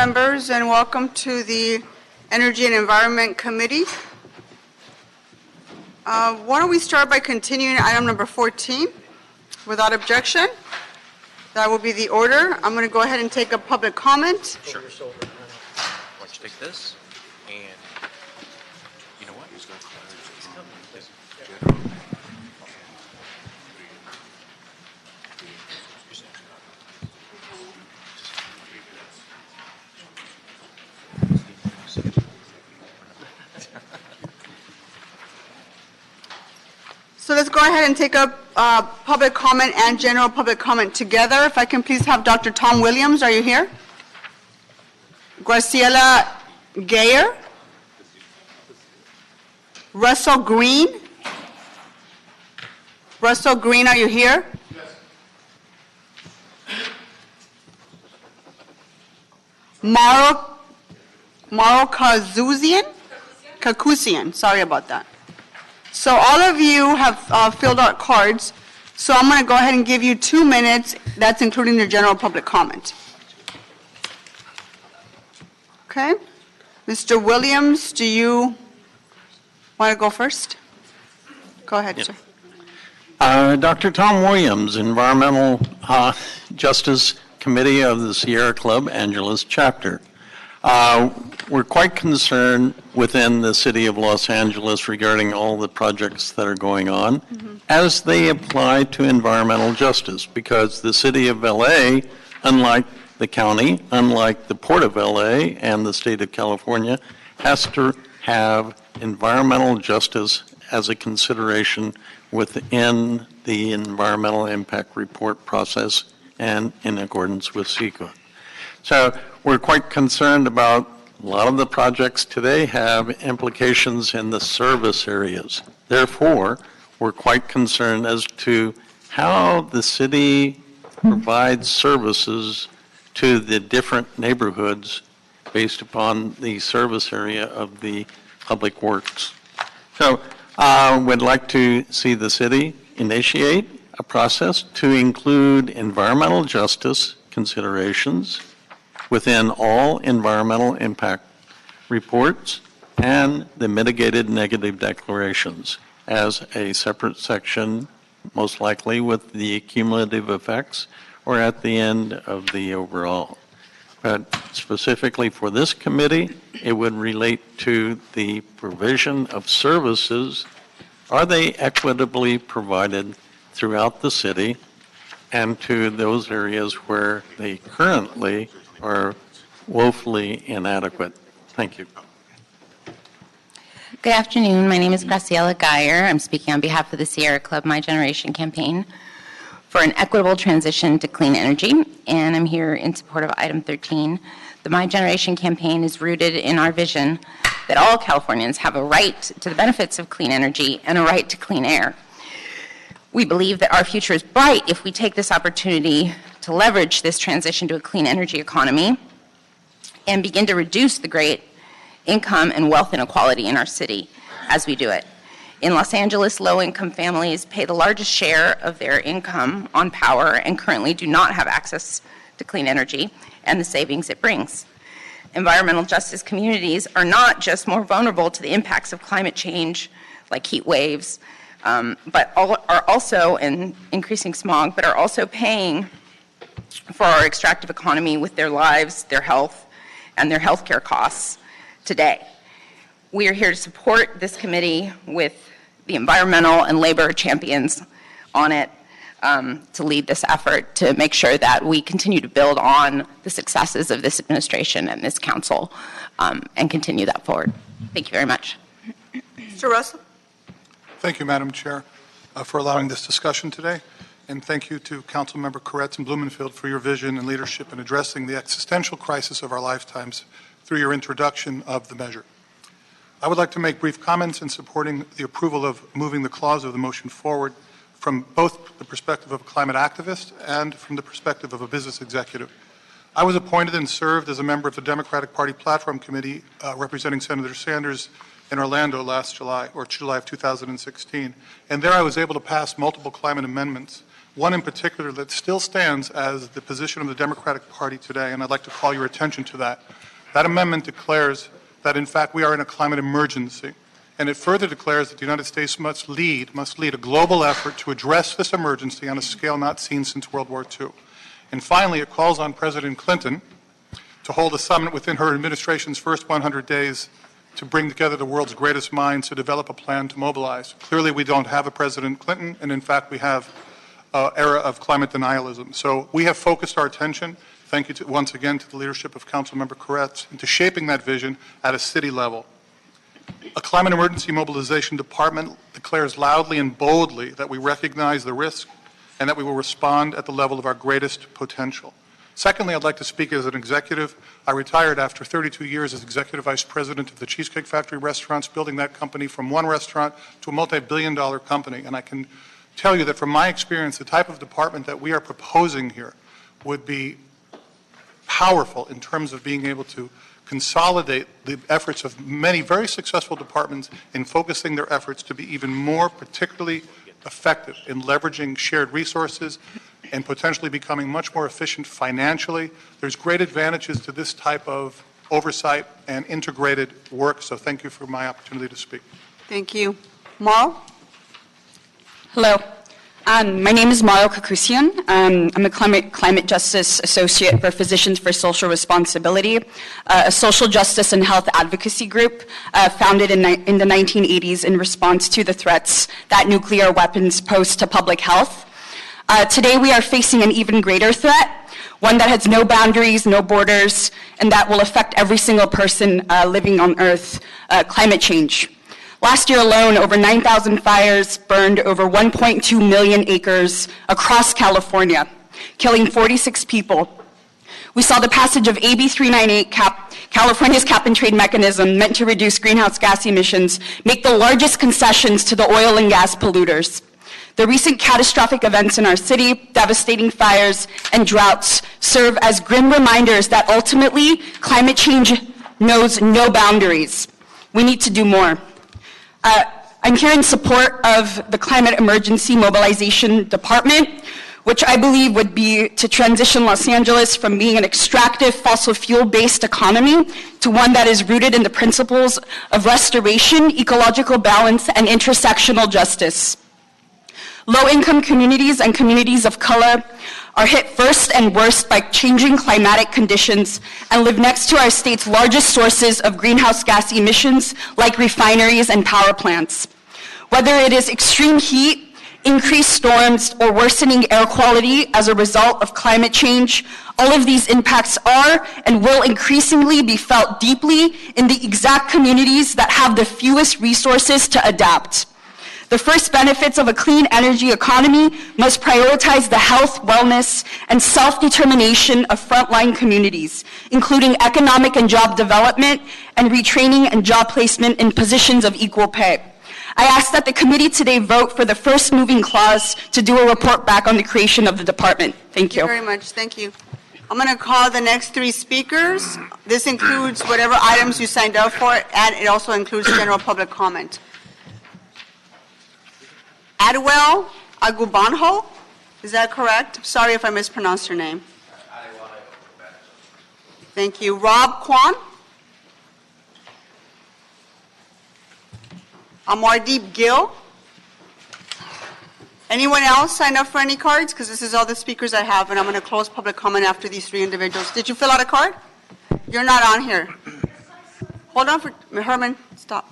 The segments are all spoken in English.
members, and welcome to the Energy and Environment Committee. Why don't we start by continuing item number 14 without objection? That will be the order. I'm going to go ahead and take a public comment. Sure. Why don't you take this, and you know what? So let's go ahead and take up public comment and general public comment together. If I can please have Dr. Tom Williams, are you here? Graciela Gayer? Russell Green? Russell Green, are you here? Yes. Maro Kakusian, sorry about that. So all of you have filled out cards, so I'm going to go ahead and give you 2 minutes. That's including the general public comment. Okay. Mr. Williams, do you want to go first? Go ahead, Yep. sir. Dr. Tom Williams, Environmental Justice Committee of the Sierra Club Angeles Chapter. We're quite concerned within the city of Los Angeles regarding all the projects that are going on as they apply to environmental justice, because the city of LA, unlike the county, unlike the Port of LA and the state of California, has to have environmental justice as a consideration within the environmental impact report process and in accordance with CEQA. So we're quite concerned about a lot of the projects today have implications in the service areas. Therefore, we're quite concerned as to how the city provides services to the different neighborhoods based upon the service area of the public works. So we'd like to see the city initiate a process to include environmental justice considerations within all environmental impact reports and the mitigated negative declarations as a separate section, most likely with the cumulative effects or at the end of the overall. But specifically for this committee, it would relate to the provision of services. Are they equitably provided throughout the city and to those areas where they currently are woefully inadequate? Thank you. Good afternoon. My name is Graciela Gayer. I'm speaking on behalf of the Sierra Club My Generation campaign for an equitable transition to clean energy, and I'm here in support of item 13. The My Generation campaign is rooted in our vision that all Californians have a right to the benefits of clean energy and a right to clean air. We believe that our future is bright if we take this opportunity to leverage this transition to a clean energy economy and begin to reduce the great income and wealth inequality in our city as we do it. In Los Angeles, low-income families pay the largest share of their income on power and currently do not have access to clean energy and the savings it brings. Environmental justice communities are not just more vulnerable to the impacts of climate change, like heat waves, but are also, in increasing smog, but are also paying for our extractive economy with their lives, their health, and their healthcare costs today. We are here to support this committee with the environmental and labor champions on it to lead this effort to make sure that we continue to build on the successes of this administration and this council and continue that forward. Thank you very much. Mr. Russell? Thank you, Madam Chair, for allowing this discussion today. And thank you to Councilmember Koretz and Blumenfield for your vision and leadership in addressing the existential crisis of our lifetimes through your introduction of the measure. I would like to make brief comments in supporting the approval of moving the clause of the motion forward from both the perspective of a climate activist and from the perspective of a business executive. I was appointed and served as a member of the Democratic Party Platform Committee representing Senator Sanders in Orlando last July, or July of 2016. And there I was able to pass multiple climate amendments one in particular that still stands as the position of the Democratic Party today, and I'd like to call your attention to that. That amendment declares that, in fact, we are in a climate emergency, and it further declares that the United States must lead a global effort to address this emergency on a scale not seen since World War II. And finally, it calls on President Clinton to hold a summit within her administration's first 100 days to bring together the world's greatest minds to develop a plan to mobilize. Clearly, we don't have a President Clinton, and in fact, we have an era of climate denialism. So we have focused our attention, thank you once again to the leadership of Councilmember Koretz, into shaping that vision at a city level. A climate emergency mobilization department declares loudly and boldly that we recognize the risk and that we will respond at the level of our greatest potential. Secondly, I'd like to speak as an executive. I retired after 32 years as executive vice president of the Cheesecake Factory restaurants, building that company from one restaurant to a multi-billion-dollar company. And I can tell you that from my experience, the type of department that we are proposing here would be powerful in terms of being able to consolidate the efforts of many very successful departments in focusing their efforts to be even more particularly effective in leveraging shared resources and potentially becoming much more efficient financially. There's great advantages to this type of oversight and integrated work, so thank you for my opportunity to speak. Thank you. Mauro? Hello. My name is Mauro Kakusian. I'm a climate justice associate for Physicians for Social Responsibility, a social justice and health advocacy group founded in the 1980s in response to the threats that nuclear weapons pose to public health. Today we are facing an even greater threat, one that has no boundaries, no borders, and that will affect every single person living on Earth, climate change. Last year alone, over 9,000 fires burned over 1.2 million acres across California, killing 46 people. We saw the passage of AB 398, California's cap-and-trade mechanism meant to reduce greenhouse gas emissions, make the largest concessions to the oil and gas polluters. The recent catastrophic events in our city, devastating fires and droughts, serve as grim reminders that ultimately climate change knows no boundaries. We need to do more. I'm here in support of the Climate Emergency Mobilization Department, which I believe would be to transition Los Angeles from being an extractive fossil fuel-based economy to one that is rooted in the principles of restoration, ecological balance, and intersectional justice. Low-income communities and communities of color are hit first and worst by changing climatic conditions and live next to our state's largest sources of greenhouse gas emissions, like refineries and power plants. Whether it is extreme heat, increased storms, or worsening air quality as a result of climate change, all of these impacts are and will increasingly be felt deeply in the exact communities that have the fewest resources to adapt. The first benefits of a clean energy economy must prioritize the health, wellness, and self-determination of frontline communities, including economic and job development and retraining and job placement in positions of equal pay. I ask that the committee today vote for the first moving clause to do a report back on the creation of the department. Thank you. Very much. Thank you. I'm going to call the next three speakers. This includes whatever items you signed up for, and it also includes general public comment. Adwell Agubanjo, is that correct? Sorry if I mispronounced your name. Thank you. Rob Kwan. Amardeep Gill. Anyone else sign up for any cards? Because this is all the speakers I have, and I'm going to close public comment after these three individuals. Did you fill out a card? You're not on here. Hold on for Herman. Stop.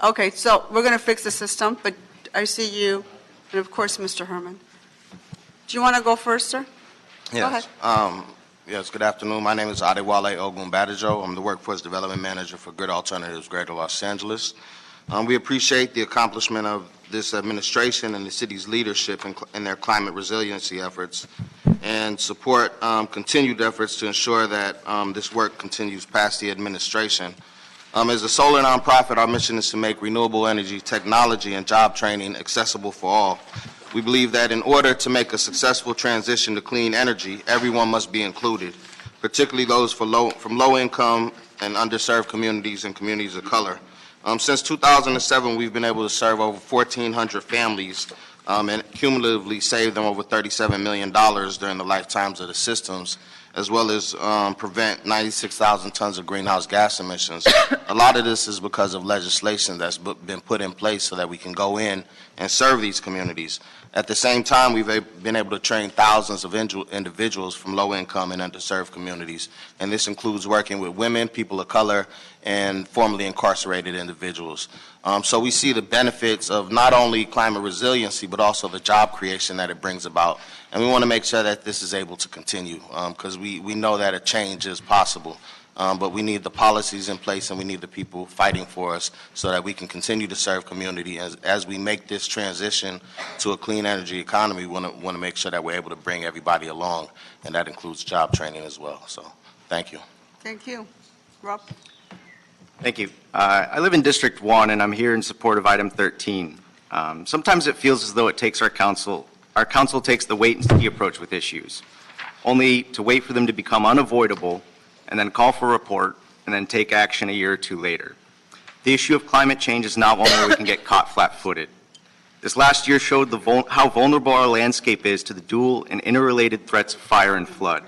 Okay, so we're going to fix the system, but I see you, and of course, Mr. Herman. Do you want to go first, sir? Yes. Go ahead. Yes, good afternoon. My name is Adewale Ogunbadijo. I'm the Workforce Development Manager for Grid Alternatives Greater Los Angeles. We appreciate the accomplishment of this administration and the city's leadership in their climate resiliency efforts and support continued efforts to ensure that this work continues past the administration. As a solar nonprofit, our mission is to make renewable energy technology and job training accessible for all. We believe that in order to make a successful transition to clean energy, everyone must be included, particularly those from low-income and underserved communities and communities of color. Since 2007, we've been able to serve over 1,400 families and cumulatively saved them over $37 million during the lifetimes of the systems, as well as prevent 96,000 tons of greenhouse gas emissions. A lot of this is because of legislation that's been put in place so that we can go in and serve these communities. At the same time, we've been able to train thousands of individuals from low-income and underserved communities, and this includes working with women, people of color, and formerly incarcerated individuals. So we see the benefits of not only climate resiliency, but also the job creation that it brings about. And we want to make sure that this is able to continue, because we know that a change is possible. But we need the policies in place and we need the people fighting for us so that we can continue to serve community as we make this transition to a clean energy economy. We want to make sure that we're able to bring everybody along, and that includes job training as well. So thank you. Thank you. Rob? Thank you. I live in District 1, and I'm here in support of item 13. Sometimes it feels as though it takes our council takes the wait-and-see approach with issues, only to wait for them to become unavoidable and then call for a report, and then take action a year or two later. The issue of climate change is not one where we can get caught flat-footed. This last year showed how vulnerable our landscape is to the dual and interrelated threats of fire and flood.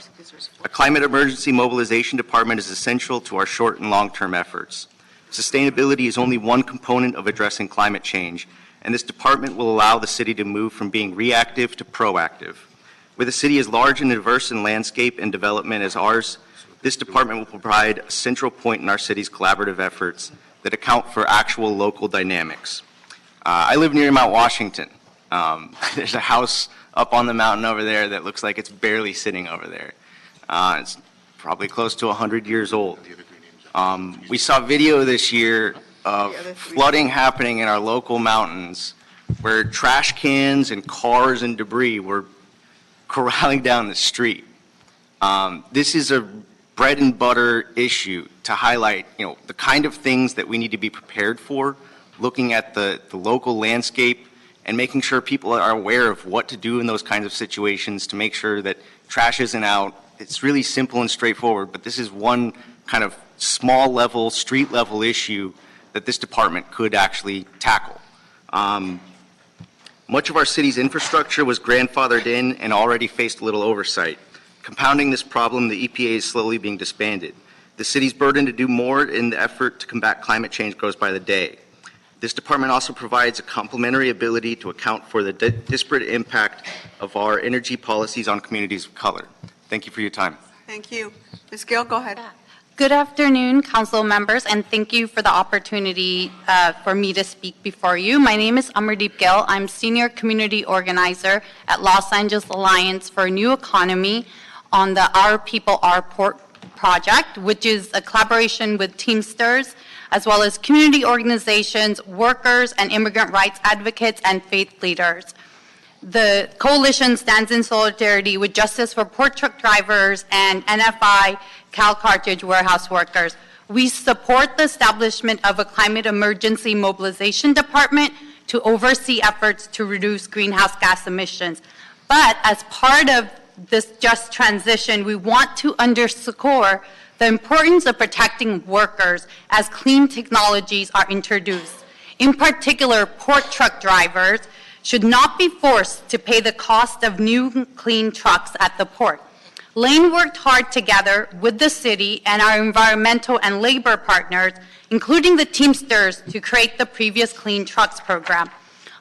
A climate emergency mobilization department is essential to our short and long-term efforts. Sustainability is only one component of addressing climate change, and this department will allow the city to move from being reactive to proactive. With a city as large and diverse in landscape and development as ours, this department will provide a central point in our city's collaborative efforts that account for actual local dynamics. I live near Mount Washington. There's a house up on the mountain over there that looks like it's barely sitting over there. It's probably close to 100 years old. We saw video this year of flooding happening in our local mountains where trash cans and cars and debris were corralling down the street. This is a bread and butter issue to highlight, the kind of things that we need to be prepared for, looking at the local landscape and making sure people are aware of what to do in those kinds of situations to make sure that trash isn't out. It's really simple and straightforward, but this is one kind of small level, street level issue that this department could actually tackle. Much of our city's infrastructure was grandfathered in and already faced little oversight. Compounding this problem, the EPA is slowly being disbanded. The city's burden to do more in the effort to combat climate change grows by the day. This department also provides a complementary ability to account for the disparate impact of our energy policies on communities of color. Thank you for your time. Thank you. Ms. Gill, go ahead. Good afternoon, council members, and thank you for the opportunity for me to speak before you. My name is Amardeep Gill. I'm Senior Community Organizer at Los Angeles Alliance for a New Economy on the Our People, Our Port project, which is a collaboration with Teamsters, as well as community organizations, workers, and immigrant rights advocates and faith leaders. The coalition stands in solidarity with Justice for Port Truck Drivers and NFI Cal Cartridge warehouse workers. We support the establishment of a climate emergency mobilization department to oversee efforts to reduce greenhouse gas emissions. But as part of this just transition, we want to underscore the importance of protecting workers as clean technologies are introduced. In particular, port truck drivers should not be forced to pay the cost of new clean trucks at the port. Lane worked hard together with the city and our environmental and labor partners, including the Teamsters, to create the previous Clean Trucks program.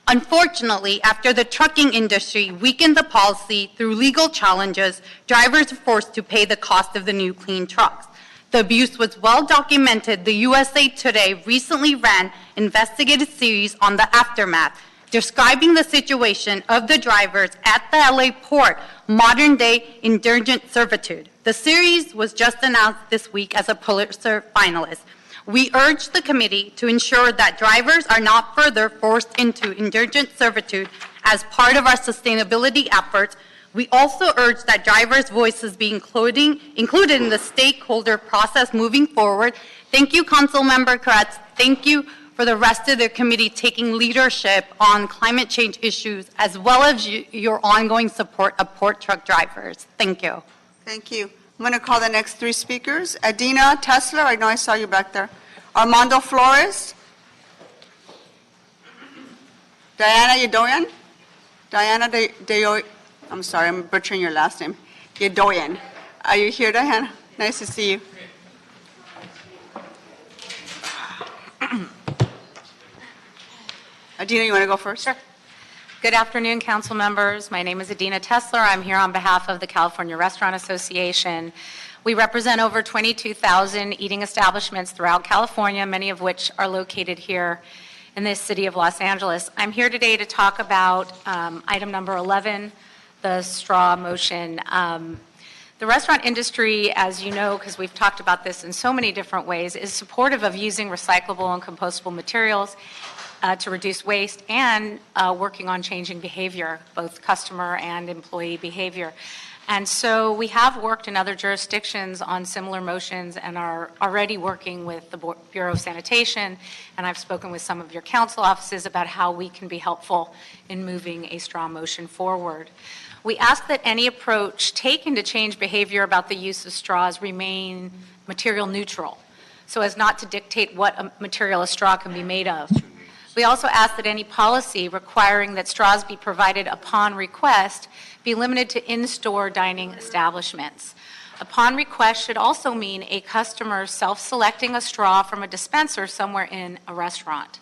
Unfortunately, after the trucking industry weakened the policy through legal challenges, drivers were forced to pay the cost of the new clean trucks. The abuse was well documented. The USA Today recently ran an investigative series on the aftermath, describing the situation of the drivers at the LA port, modern-day indentured servitude. The series was just announced this week as a Pulitzer finalist. We urge the committee to ensure that drivers are not further forced into indentured servitude as part of our sustainability efforts. We also urge that drivers' voices be included in the stakeholder process moving forward. Thank you, Councilmember Koretz. Thank you for the rest of the committee taking leadership on climate change issues, as well as your ongoing support of port truck drivers. Thank you. Thank you. I'm going to call the next three speakers. Adina Tesler, I know I saw you back there. Armando Flores. Diana Yadoyan. Diana I'm sorry, I'm butchering your last name. Yedoyan. Are you here, Diana? Nice to see you. Adina, you want to go first? Sure. Good afternoon, council members. My name is Adina Tesler. I'm here on behalf of the California Restaurant Association. We represent over 22,000 eating establishments throughout California, many of which are located here in this city of Los Angeles. I'm here today to talk about item number 11, the straw motion. The restaurant industry, as you know, because we've talked about this in so many different ways, is supportive of using recyclable and compostable materials to reduce waste and working on changing behavior, both customer and employee behavior. And so we have worked in other jurisdictions on similar motions and are already working with the Bureau of Sanitation, and I've spoken with some of your council offices about how we can be helpful in moving a straw motion forward. We ask that any approach taken to change behavior about the use of straws remain material neutral, so as not to dictate what material a straw can be made of. We also ask that any policy requiring that straws be provided upon request be limited to in-store dining establishments. Upon request should also mean a customer self-selecting a straw from a dispenser somewhere in a restaurant.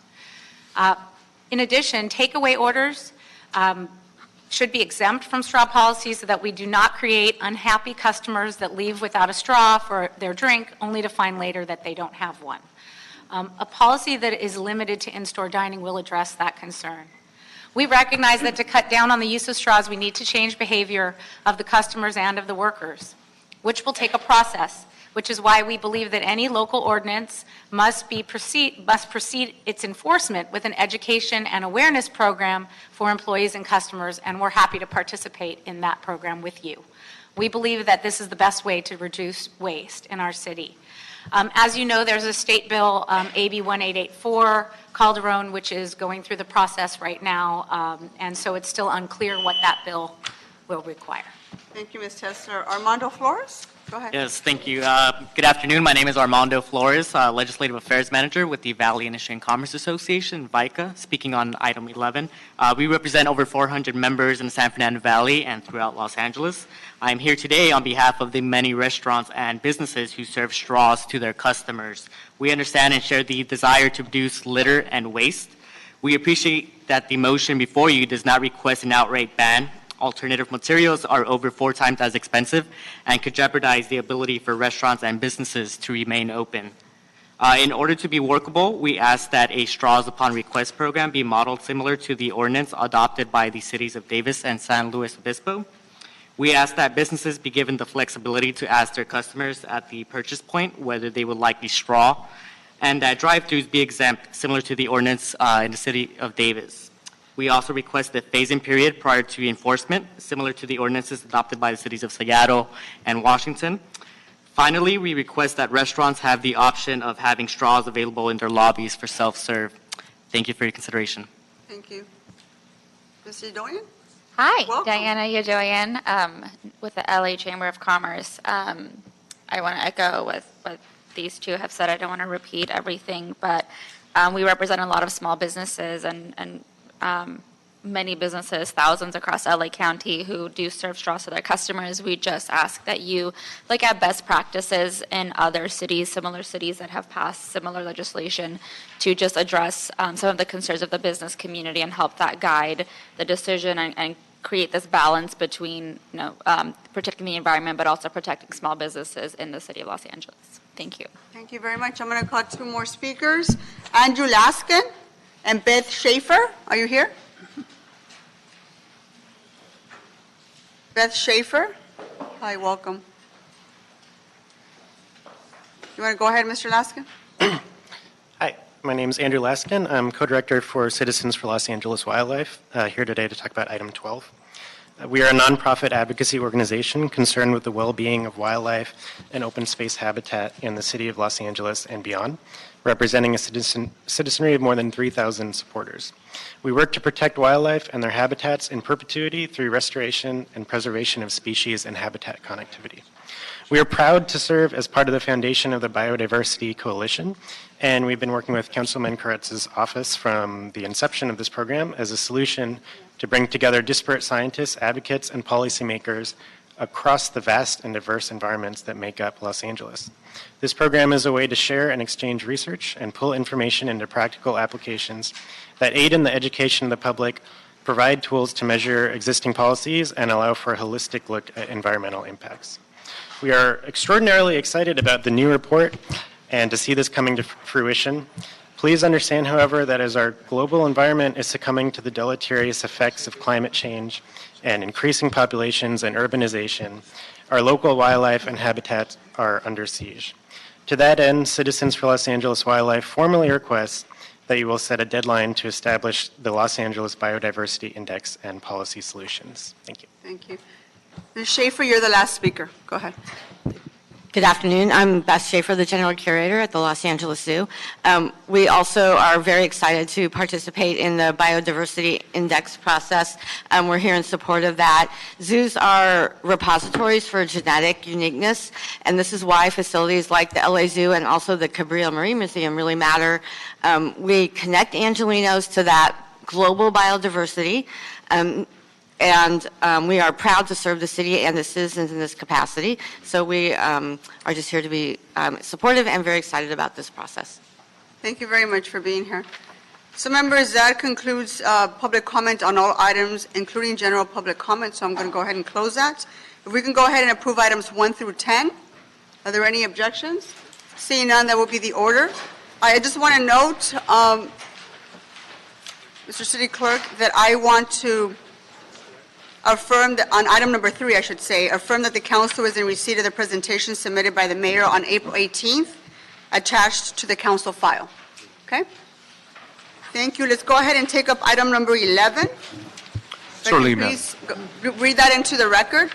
In addition, takeaway orders should be exempt from straw policies so that we do not create unhappy customers that leave without a straw for their drink only to find later that they don't have one. A policy that is limited to in-store dining will address that concern. We recognize that to cut down on the use of straws, we need to change behavior of the customers and of the workers, which will take a process, which is why we believe that any local ordinance must proceed its enforcement with an education and awareness program for employees and customers, and we're happy to participate in that program with you. We believe that this is the best way to reduce waste in our city. As you know, there's a state bill, AB 1884, Calderon, which is going through the process right now, and so it's still unclear what that bill will require. Thank you, Ms. Tesler. Armando Flores, go ahead. Yes, thank you. Good afternoon. My name is Armando Flores, Legislative Affairs Manager with the Valley Industry and Commerce Association, VICA, speaking on item 11. We represent over 400 members in the San Fernando Valley and throughout Los Angeles. I'm here today on behalf of the many restaurants and businesses who serve straws to their customers. We understand and share the desire to reduce litter and waste. We appreciate that the motion before you does not request an outright ban. Alternative materials are over 4 times as expensive and could jeopardize the ability for restaurants and businesses to remain open. In order to be workable, we ask that a straws upon request program be modeled similar to the ordinance adopted by the cities of Davis and San Luis Obispo. We ask that businesses be given the flexibility to ask their customers at the purchase point whether they would like the straw, and that drive-thrus be exempt, similar to the ordinance in the city of Davis. We also request a phase-in period prior to enforcement, similar to the ordinances adopted by the cities of Seattle and Washington. Finally, we request that restaurants have the option of having straws available in their lobbies for self-serve. Thank you for your consideration. Thank you. Ms. Yedoyan? Hi, Welcome. Diana Yedoyan with the LA Chamber of Commerce. I want to echo what these two have said. I don't want to repeat everything, but we represent a lot of small businesses and many businesses, thousands across LA County who do serve straws to their customers. We just ask that you look at best practices in other cities, similar cities that have passed similar legislation to just address some of the concerns of the business community and help that guide the decision and create this balance between protecting the environment but also protecting small businesses in the city of Los Angeles. Thank you. Thank you very much. I'm going to call 2 more speakers. Andrew Laskin and Beth Schaefer. Are you here? Beth Schaefer. Hi, welcome. You want to go ahead, Mr. Laskin? Hi, my name is Andrew Laskin. I'm co-director for Citizens for Los Angeles Wildlife, here today to talk about item 12. We are a nonprofit advocacy organization concerned with the well-being of wildlife and open space habitat in the city of Los Angeles and beyond, representing a citizenry of more than 3,000 supporters. We work to protect wildlife and their habitats in perpetuity through restoration and preservation of species and habitat connectivity. We are proud to serve as part of the foundation of the Biodiversity Coalition, and we've been working with Councilman Koretz's office from the inception of this program as a solution to bring together disparate scientists, advocates, and policymakers across the vast and diverse environments that make up Los Angeles. This program is a way to share and exchange research and pull information into practical applications that aid in the education of the public, provide tools to measure existing policies, and allow for a holistic look at environmental impacts. We are extraordinarily excited about the new report and to see this coming to fruition. Please understand, however, that as our global environment is succumbing to the deleterious effects of climate change and increasing populations and urbanization, our local wildlife and habitats are under siege. To that end, Citizens for Los Angeles Wildlife formally requests that you will set a deadline to establish the Los Angeles Biodiversity Index and policy solutions. Thank you. Thank you. Ms. Schaefer, you're the last speaker. Go ahead. Good afternoon. I'm Beth Schaefer, the General Curator at the Los Angeles Zoo. We also are very excited to participate in the Biodiversity Index process. We're here in support of that. Zoos are repositories for genetic uniqueness, and this is why facilities like the LA Zoo and also the Cabrillo Marine Museum really matter. We connect Angelenos to that global biodiversity, and we are proud to serve the city and the citizens in this capacity. So we are just here to be supportive and very excited about this process. Thank you very much for being here. So members, that concludes public comment on all items, including general public comment. So I'm going to go ahead and close that. If we can go ahead and approve items 1 through 10. Are there any objections? Seeing none, that will be the order. I just want to note, Mr. City Clerk, that I want to affirm that on item number 3, I should say, affirm that the council is in receipt of the presentation submitted by the mayor on April 18th, attached to the council file. Okay? Thank you. Let's go ahead and take up item number 11. Certainly, ma'am. Please read that into the record.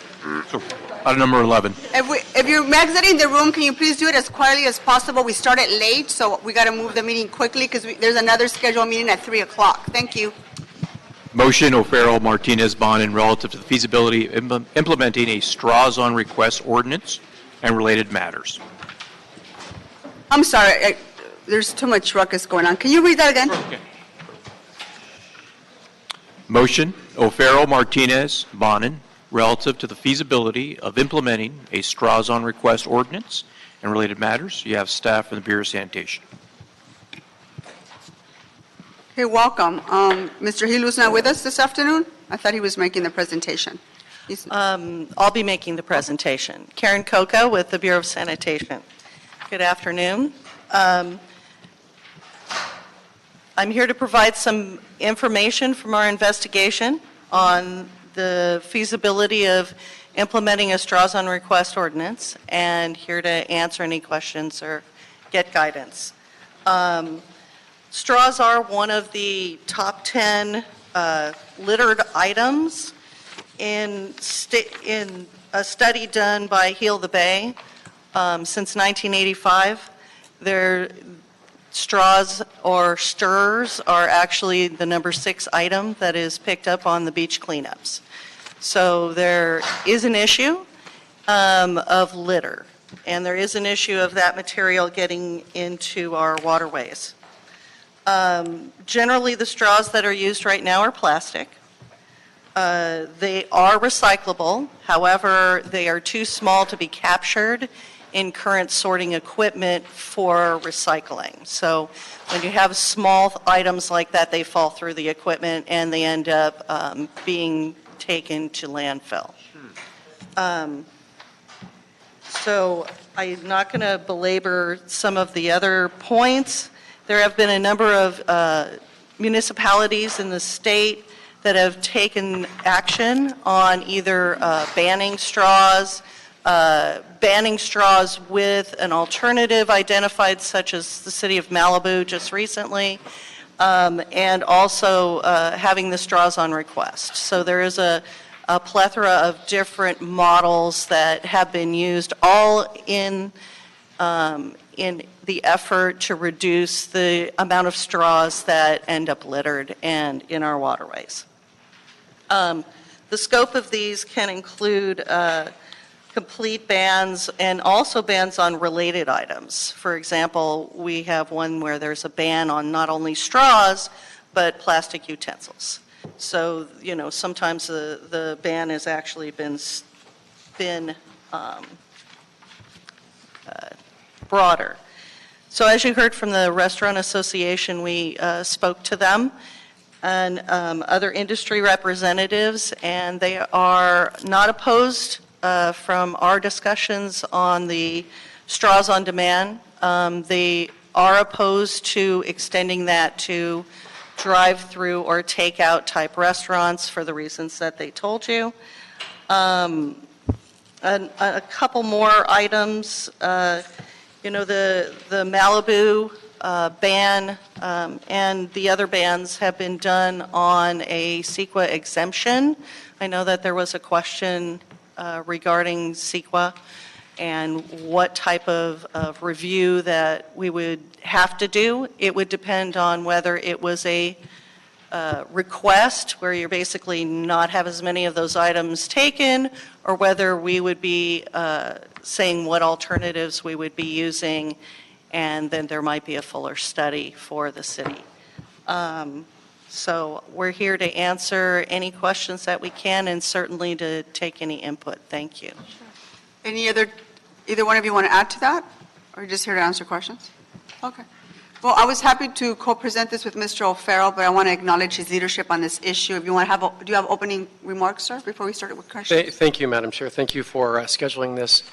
So, item number 11. If you're exiting the room, can you please do it as quietly as possible? We started late, so we got to move the meeting quickly because there's another scheduled meeting at 3 o'clock. Thank you. Motion O'Farrell Martinez Bonin relative to the feasibility of implementing a straws on request ordinance and related matters. I'm sorry, there's too much ruckus going on. Can you read that again? Okay. Motion O'Farrell Martinez Bonin relative to the feasibility of implementing a straws on request ordinance and related matters. You have staff from the Bureau of Sanitation. Okay, welcome. Mr. Hilu's not with us this afternoon? I thought he was making the presentation. I'll be making the presentation. Karen Coca with the Bureau of Sanitation. Good afternoon. I'm here to provide some information from our investigation on the feasibility of implementing a straws on request ordinance, and here to answer any questions or get guidance. Straws are one of the top 10 littered items in a study done by Heal the Bay since 1985. Straws or stirrers are actually the number 6 item that is picked up on the beach cleanups. So there is an issue of litter, and there is an issue of that material getting into our waterways. Generally, the straws that are used right now are plastic. They are recyclable. However, they are too small to be captured in current sorting equipment for recycling. So when you have small items like that, they fall through the equipment and they end up being taken to landfill. So I'm not going to belabor some of the other points. There have been a number of municipalities in the state that have taken action on either banning straws with an alternative identified, such as the city of Malibu just recently, and also having the straws on request. So there is a plethora of different models that have been used, all in the effort to reduce the amount of straws that end up littered and in our waterways. The scope of these can include complete bans and also bans on related items. For example, we have one where there's a ban on not only straws, but plastic utensils. So, sometimes the ban has actually been broader. So as you heard from the Restaurant Association, we spoke to them and other industry representatives, and they are not opposed from our discussions on the straws on demand. They are opposed to extending that to drive-through or takeout type restaurants for the reasons that they told you. A couple more items. The Malibu ban and the other bans have been done on a CEQA exemption. I know that there was a question regarding CEQA and what type of review that we would have to do. It would depend on whether it was a request where you're basically not have as many of those items taken, or whether we would be saying what alternatives we would be using, and then there might be a fuller study for the city. So we're here to answer any questions that we can, and certainly to take any input. Thank you. Either one of you want to add to that, or are you just here to answer questions? Okay. Well, I was happy to co-present this with Mr. O'Farrell, but I want to acknowledge his leadership on this issue. If you want to have, do you have opening remarks, sir, before we start with questions? Thank you, Madam Chair. Thank you for scheduling this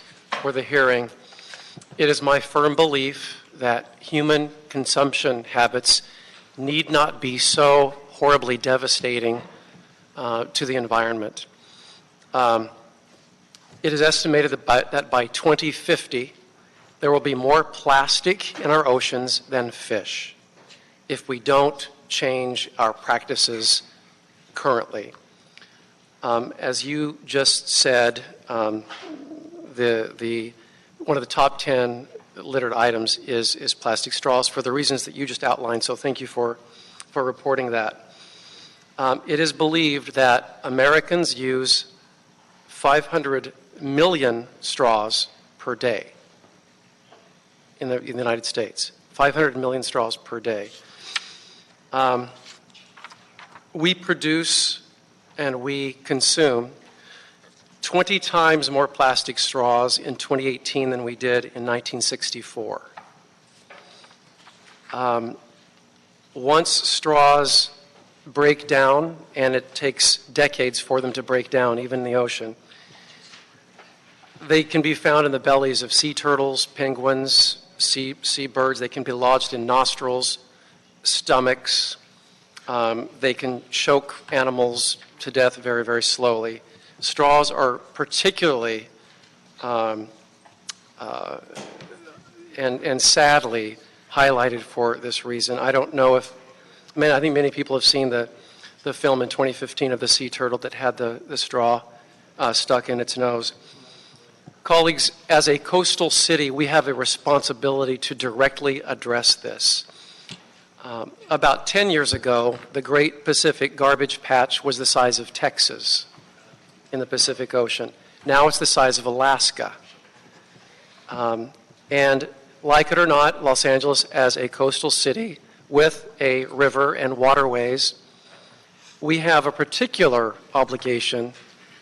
for the hearing. It is my firm belief that human consumption habits need not be so horribly devastating to the environment. It is estimated that by 2050, there will be more plastic in our oceans than fish if we don't change our practices currently. As you just said, one of the top 10 littered items is plastic straws for the reasons that you just outlined, so thank you for reporting that. It is believed that Americans use 500 million straws per day in the United States. 500 million straws per day. We produce and we consume 20 times more plastic straws in 2018 than we did in 1964. Once straws break down, and it takes decades for them to break down, even in the ocean, they can be found in the bellies of sea turtles, penguins, seabirds. They can be lodged in nostrils, stomachs. They can choke animals to death very, very slowly. Straws are particularly and sadly highlighted for this reason. I don't know if, I think many people have seen the film in 2015 of the sea turtle that had the straw stuck in its nose. Colleagues, as a coastal city, we have a responsibility to directly address this. About 10 years ago, the Great Pacific Garbage Patch was the size of Texas in the Pacific Ocean. Now it's the size of Alaska. And like it or not, Los Angeles, as a coastal city with a river and waterways, we have a particular obligation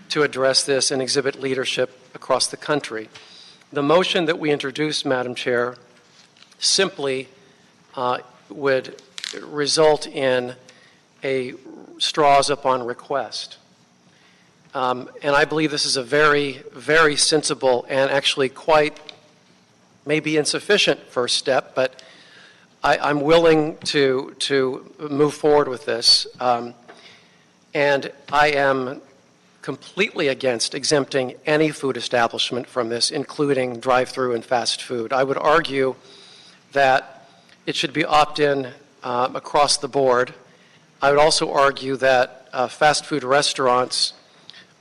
to address this and exhibit leadership across the country. The motion that we introduced, Madam Chair, simply would result in a straws upon request. And I believe this is a very, very sensible and actually quite maybe insufficient first step, but I'm willing to move forward with this. And I am completely against exempting any food establishment from this, including drive-through and fast food. I would argue that it should be opt-in across the board. I would also argue that fast food restaurants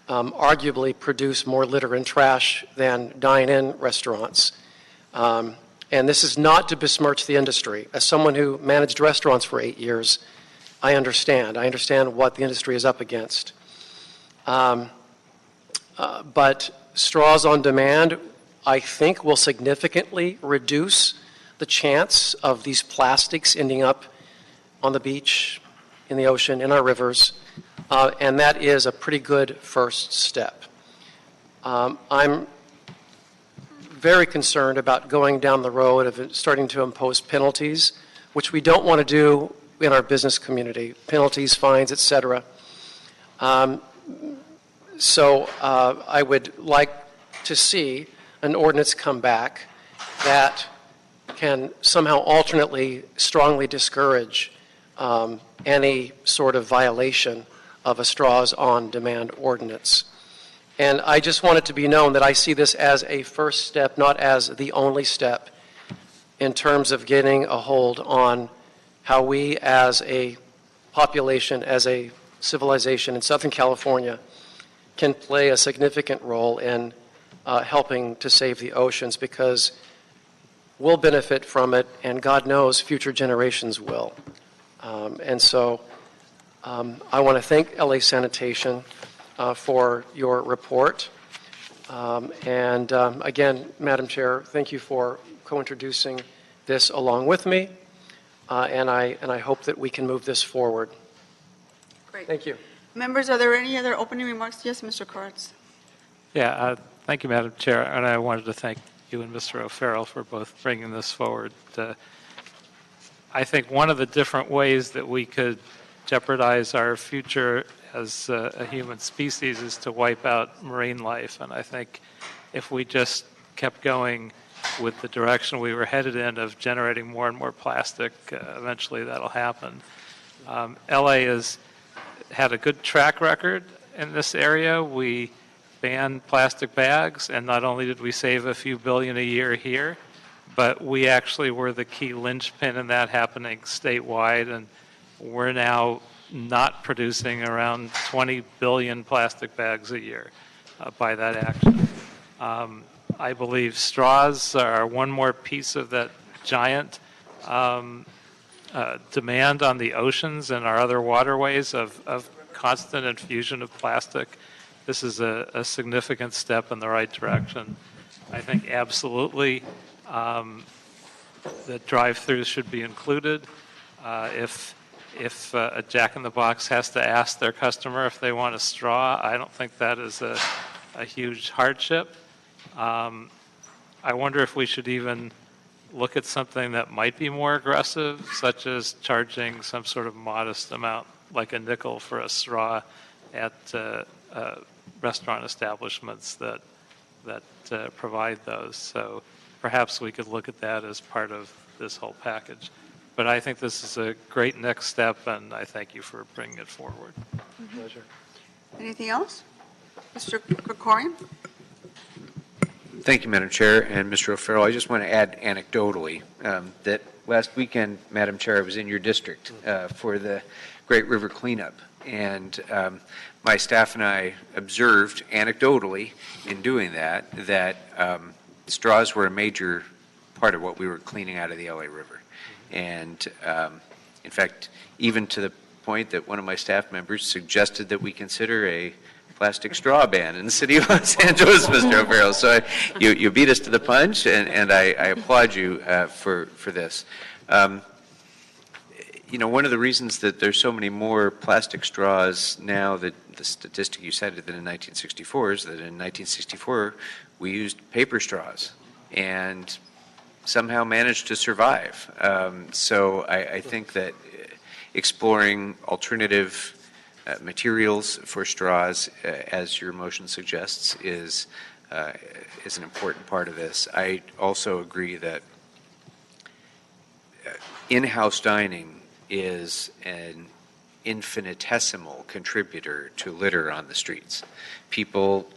arguably produce more litter and trash than dine-in restaurants. And this is not to besmirch the industry. As someone who managed restaurants for 8 years, I understand. I understand what the industry is up against. But straws on demand, I think, will significantly reduce the chance of these plastics ending up on the beach, in the ocean, in our rivers, and that is a pretty good first step. I'm very concerned about going down the road of starting to impose penalties, which we don't want to do in our business community, penalties, fines, et cetera. So I would like to see an ordinance come back that can somehow alternately strongly discourage any sort of violation of a straws on demand ordinance. And I just want it to be known that I see this as a first step, not as the only step, in terms of getting a hold on how we as a population, as a civilization in Southern California, can play a significant role in helping to save the oceans, because we'll benefit from it, and God knows future generations will. And so I want to thank LA Sanitation for your report. And again, Madam Chair, thank you for co-introducing this along with me. And I hope that we can move this forward. Great. Thank you. Members, are there any other opening remarks? Yes, Mr. Koretz. Yeah, thank you, Madam Chair. And I wanted to thank you and Mr. O'Farrell for both bringing this forward. I think one of the different ways that we could jeopardize our future as a human species is to wipe out marine life. And I think if we just kept going with the direction we were headed in of generating more and more plastic, eventually that'll happen. LA has had a good track record in this area. We banned plastic bags, and not only did we save a few billion a year here, but we actually were the key linchpin in that happening statewide, and we're now not producing around 20 billion plastic bags a year by that action. I believe straws are one more piece of that giant demand on the oceans and our other waterways of constant infusion of plastic. This is a significant step in the right direction. I think absolutely that drive-throughs should be included. If a Jack in the Box has to ask their customer if they want a straw, I don't think that is a huge hardship. I wonder if we should even look at something that might be more aggressive, such as charging some sort of modest amount, like a nickel for a straw at restaurant establishments that provide those. So perhaps we could look at that as part of this whole package. But I think this is a great next step, and I thank you for bringing it forward. Pleasure. Anything else? Mr. Krikorian? Thank you, Madam Chair. And Mr. O'Farrell, I just want to add anecdotally that last weekend, Madam Chair, I was in your district for the Great River cleanup. And my staff and I observed anecdotally in doing that straws were a major part of what we were cleaning out of the LA River. And in fact, even to the point that one of my staff members suggested that we consider a plastic straw ban in the city of Los Angeles, Mr. O'Farrell. So you beat us to the punch, and I applaud you for this. You know, one of the reasons that there's so many more plastic straws now, that the statistic you cited that in 1964 is that in 1964 we used paper straws and somehow managed to survive. So I think that exploring alternative materials for straws, as your motion suggests, is an important part of this. I also agree that in-house dining is an infinitesimal contributor to litter on the streets. People,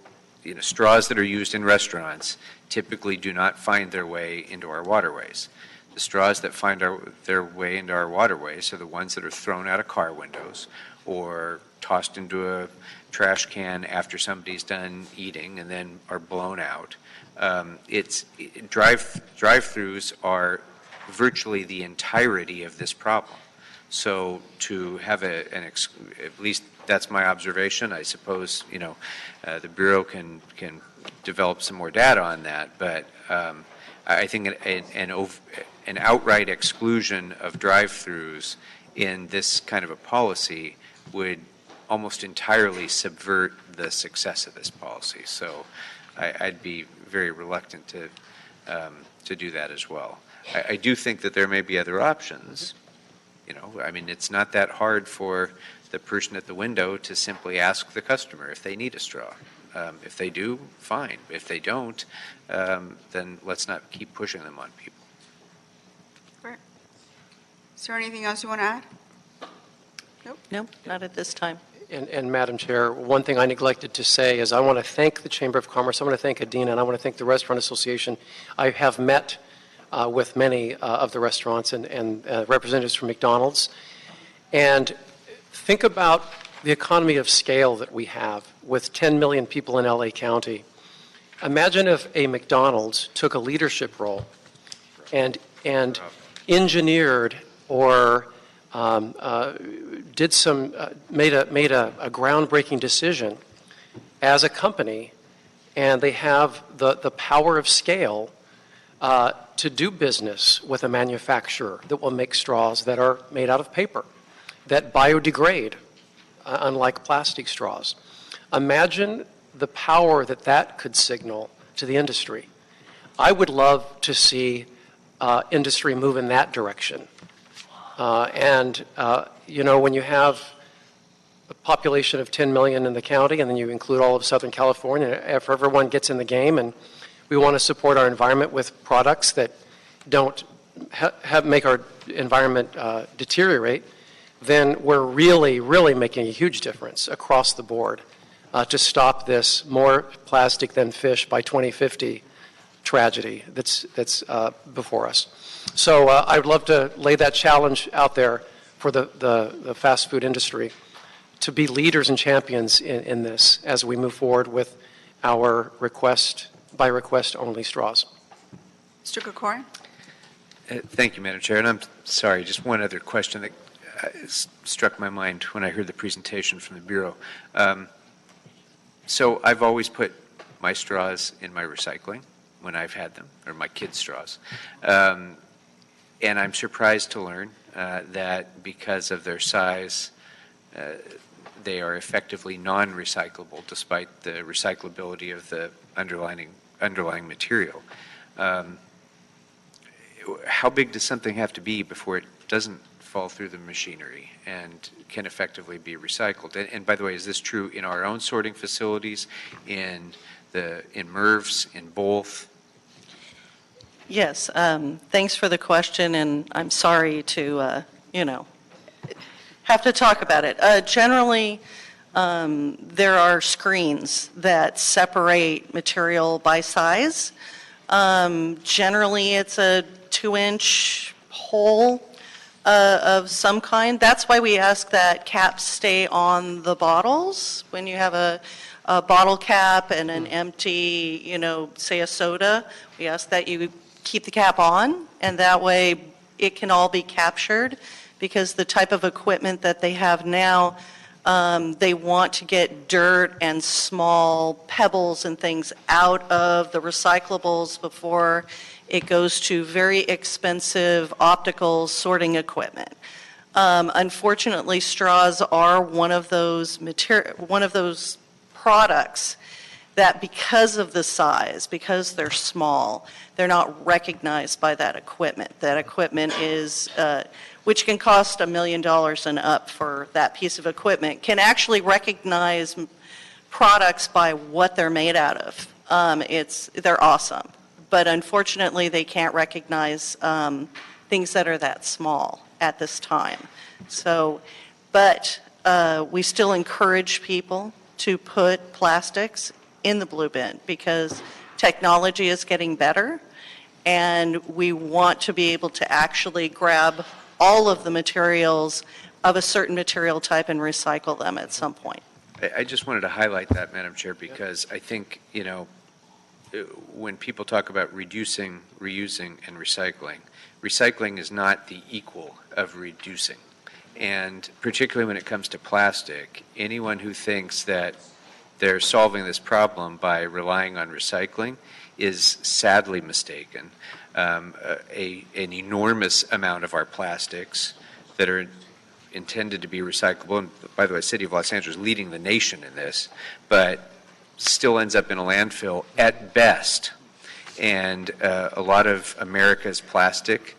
straws that are used in restaurants typically do not find their way into our waterways. The straws that find their way into our waterways are the ones that are thrown out of car windows or tossed into a trash can after somebody's done eating and then are blown out. Drive-throughs are virtually the entirety of this problem. So to have at least that's my observation. I suppose the Bureau can develop some more data on that, but I think an outright exclusion of drive-throughs in this kind of a policy would almost entirely subvert the success of this policy. So I'd be very reluctant to do that as well. I do think that there may be other options. You know, I mean, it's not that hard for the person at the window to simply ask the customer if they need a straw. If they do, fine. If they don't, then let's not keep pushing them on people. Great. Is there anything else you want to add? Nope. No, not at this time. And Madam Chair, one thing I neglected to say is I want to thank the Chamber of Commerce, I want to thank Adina, and I want to thank the Restaurant Association. I have met with many of the restaurants and representatives from McDonald's. And think about the economy of scale that we have with 10 million people in LA County. Imagine if a McDonald's took a leadership role and engineered or made a groundbreaking decision as a company, and they have the power of scale to do business with a manufacturer that will make straws that are made out of paper, that biodegrade, unlike plastic straws. Imagine the power that that could signal to the industry. I would love to see industry move in that direction. You know, when you have a population of 10 million in the county, and then you include all of Southern California, if everyone gets in the game, and we want to support our environment with products that don't make our environment deteriorate, then we're really, really making a huge difference across the board to stop this more plastic than fish by 2050 tragedy that's before us. So I would love to lay that challenge out there for the fast food industry to be leaders and champions in this as we move forward with our by request only straws. Mr. Krikourian? Thank you, Madam Chair. And I'm sorry, just one other question that struck my mind when I heard the presentation from the Bureau. So I've always put my straws in my recycling when I've had them, or my kids' straws. And I'm surprised to learn that because of their size, they are effectively non-recyclable despite the recyclability of the underlying material. How big does something have to be before it doesn't fall through the machinery and can effectively be recycled? And by the way, is this true in our own sorting facilities, in MRFs, in both? Yes, thanks for the question, and I'm sorry to, have to talk about it. Generally, there are screens that separate material by size. Generally, it's a 2-inch hole of some kind. That's why we ask that caps stay on the bottles. When you have a bottle cap and an empty, say a soda, we ask that you keep the cap on, and that way it can all be captured, because the type of equipment that they have now, they want to get dirt and small pebbles and things out of the recyclables before it goes to very expensive optical sorting equipment. Unfortunately, straws are one of those products that, because of the size, because they're small, they're not recognized by that equipment. That equipment is, which can cost $1 million and up for that piece of equipment, can actually recognize products by what they're made out of. They're awesome, but unfortunately they can't recognize things that are that small at this time. So, but we still encourage people to put plastics in the blue bin, because technology is getting better, and we want to be able to actually grab all of the materials of a certain material type and recycle them at some point. I just wanted to highlight that, Madam Chair, because I think, when people talk about reducing, reusing, and recycling is not the equal of reducing. And particularly when it comes to plastic, anyone who thinks that they're solving this problem by relying on recycling is sadly mistaken. An enormous amount of our plastics that are intended to be recyclable, and by the way, City of Los Angeles is leading the nation in this, but still ends up in a landfill at best. And a lot of America's plastic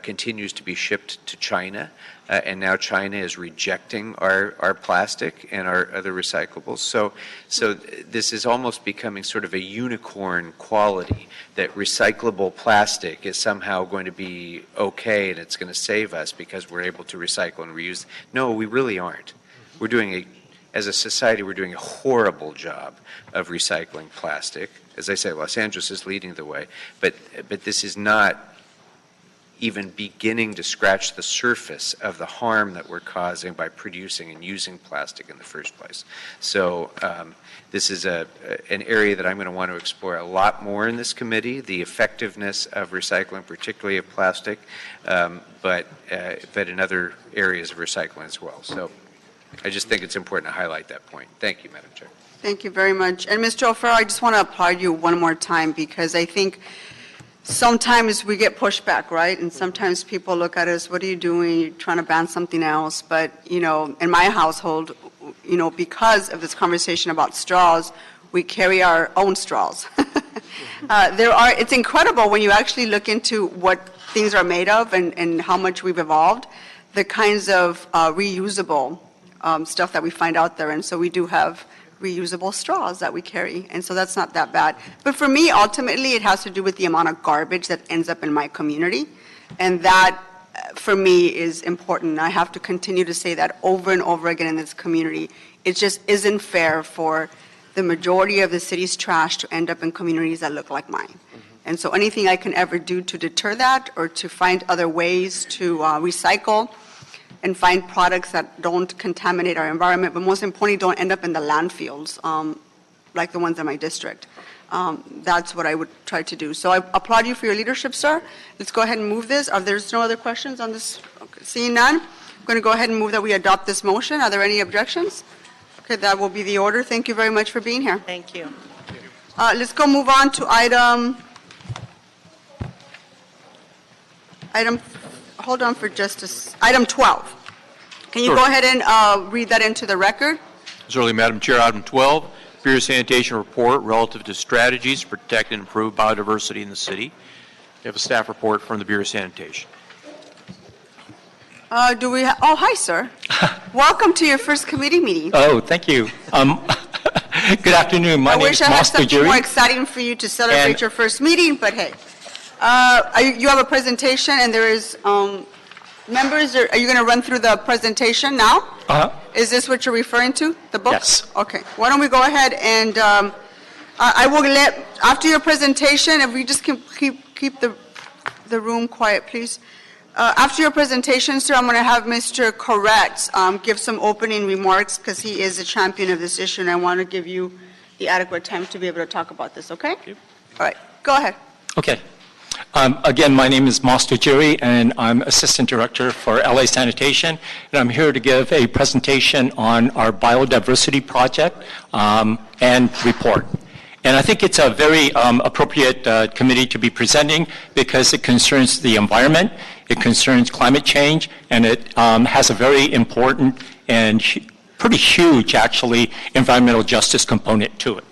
continues to be shipped to China, and now China is rejecting our plastic and our other recyclables. So this is almost becoming sort of a unicorn quality, that recyclable plastic is somehow going to be okay and it's going to save us because we're able to recycle and reuse. No, we really aren't. We're doing as a society, we're doing a horrible job of recycling plastic. As I say, Los Angeles is leading the way, but this is not even beginning to scratch the surface of the harm that we're causing by producing and using plastic in the first place. So this is an area that I'm going to want to explore a lot more in this committee, the effectiveness of recycling, particularly of plastic, but in other areas of recycling as well. So I just think it's important to highlight that point. Thank you, Madam Chair. Thank you very much. And Mr. O'Farrell, I just want to applaud you one more time, because I think sometimes we get pushback, right? And sometimes people look at us, what are you doing? You're trying to ban something else. But, in my household, because of this conversation about straws, we carry our own straws. It's incredible when you actually look into what things are made of and how much we've evolved, the kinds of reusable stuff that we find out there. And so we do have reusable straws that we carry, and so that's not that bad. But for me, ultimately, it has to do with the amount of garbage that ends up in my community, and that, for me, is important. I have to continue to say that over and over again in this community. It just isn't fair for the majority of the city's trash to end up in communities that look like mine. And so anything I can ever do to deter that, or to find other ways to recycle and find products that don't contaminate our environment, but most importantly, don't end up in the landfills, like the ones in my district. That's what I would try to do. So I applaud you for your leadership, sir. Let's go ahead and move this. There's no other questions on this? Okay. Seeing none, I'm going to go ahead and move that we adopt this motion. Are there any objections? Okay, that will be the order. Thank you very much for being here. Thank you. Let's go move on to hold on for just item 12. Can you Sure. go ahead and read that into the record? Certainly, Madam Chair. Item 12, Bureau of Sanitation report relative to strategies to protect and improve biodiversity in the city. We have a staff report from the Bureau of Sanitation. Hi, sir. Welcome to your first committee meeting. Oh, thank you. Good afternoon. My I name wish is I had Master something more Jerry. exciting for you to celebrate your first meeting, but hey. You have a presentation, and there is members. Are you going to run through the presentation now? Uh-huh. Is this what you're referring to? The book? Yes. Okay. Why don't we go ahead and I will after your presentation, if we just keep the room quiet, please. After your presentation, sir, I'm going to have Mr. Corretz give some opening remarks, because he is a champion of this issue, and I want to give you the adequate time to be able to talk about this, okay? All right. Go ahead. Okay. Again, my name is Master Jerry, and I'm Assistant Director for LA Sanitation, and I'm here to give a presentation on our biodiversity project and report. And I think it's a very appropriate committee to be presenting, because it concerns the environment, it concerns climate change, and it has a very important and pretty huge, actually, environmental justice component to it.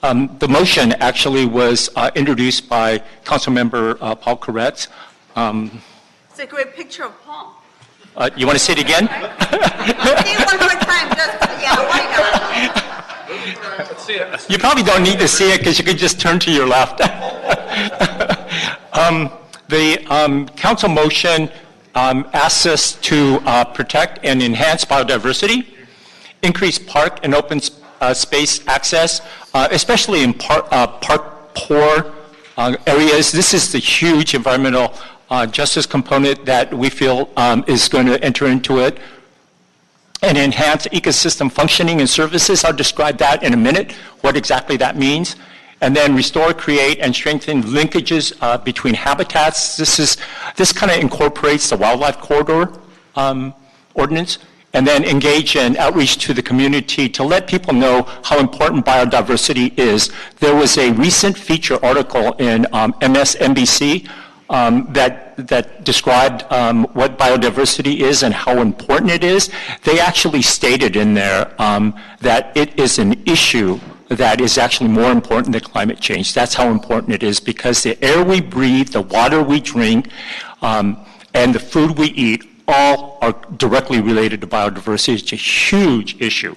The motion actually was introduced by Councilmember Paul Corretz. It's a great picture of Paul. You want to say it again? Say it one more time. Why not? You probably don't need to see it, because you could just turn to your left. The council motion asks us to protect and enhance biodiversity, increase park and open space access, especially in park poor areas. This is the huge environmental justice component that we feel is going to enter into it. And enhance ecosystem functioning and services. I'll describe that in a minute, what exactly that means. And then restore, create, and strengthen linkages between habitats. This kind of incorporates the wildlife corridor ordinance. and then engage in outreach to the community to let people know how important biodiversity is. There was a recent feature article in MSNBC that described what biodiversity is and how important it is. They actually stated in there that it is an issue that is actually more important than climate change. That's how important it is, because the air we breathe, the water we drink, and the food we eat all are directly related to biodiversity. It's a huge issue.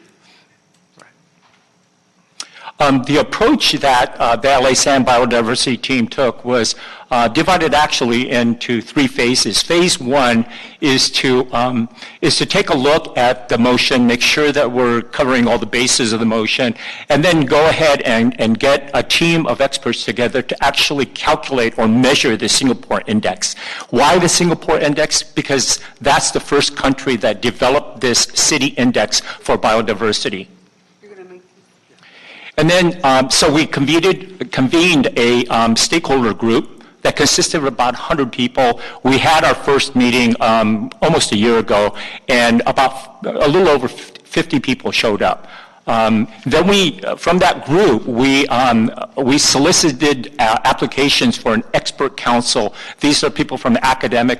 The approach that the LA San Biodiversity team took was divided actually into 3 phases. Phase 1 is to take a look at the motion, make sure that we're covering all the bases of the motion, and then go ahead and get a team of experts together to actually calculate or measure the Singapore Index. Why the Singapore Index? Because that's the first country that developed this city index for biodiversity. And then, so we convened a stakeholder group that consisted of about 100 people. We had our first meeting almost a year ago, and about a little over 50 people showed up. Then we, from that group, we solicited applications for an expert council. These are people from academia,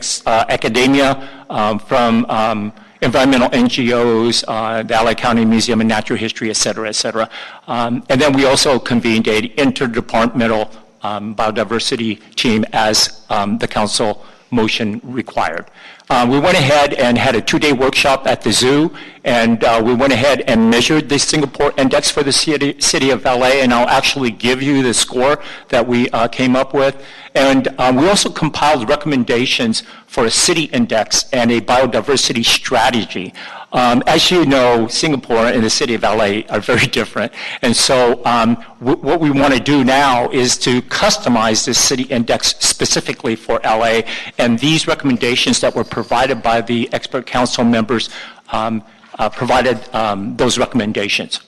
from environmental NGOs, the LA County Museum of Natural History, et cetera, et cetera. And then we also convened an interdepartmental biodiversity team as the council motion required. We went ahead and had a 2-day workshop at the zoo, and we went ahead and measured the Singapore Index for the city of LA, and I'll actually give you the score that we came up with. And we also compiled recommendations for a city index and a biodiversity strategy. As you know, Singapore and the city of LA are very different. And so what we want to do now is to customize this city index specifically for LA. And these recommendations that were provided by the expert council members provided those recommendations.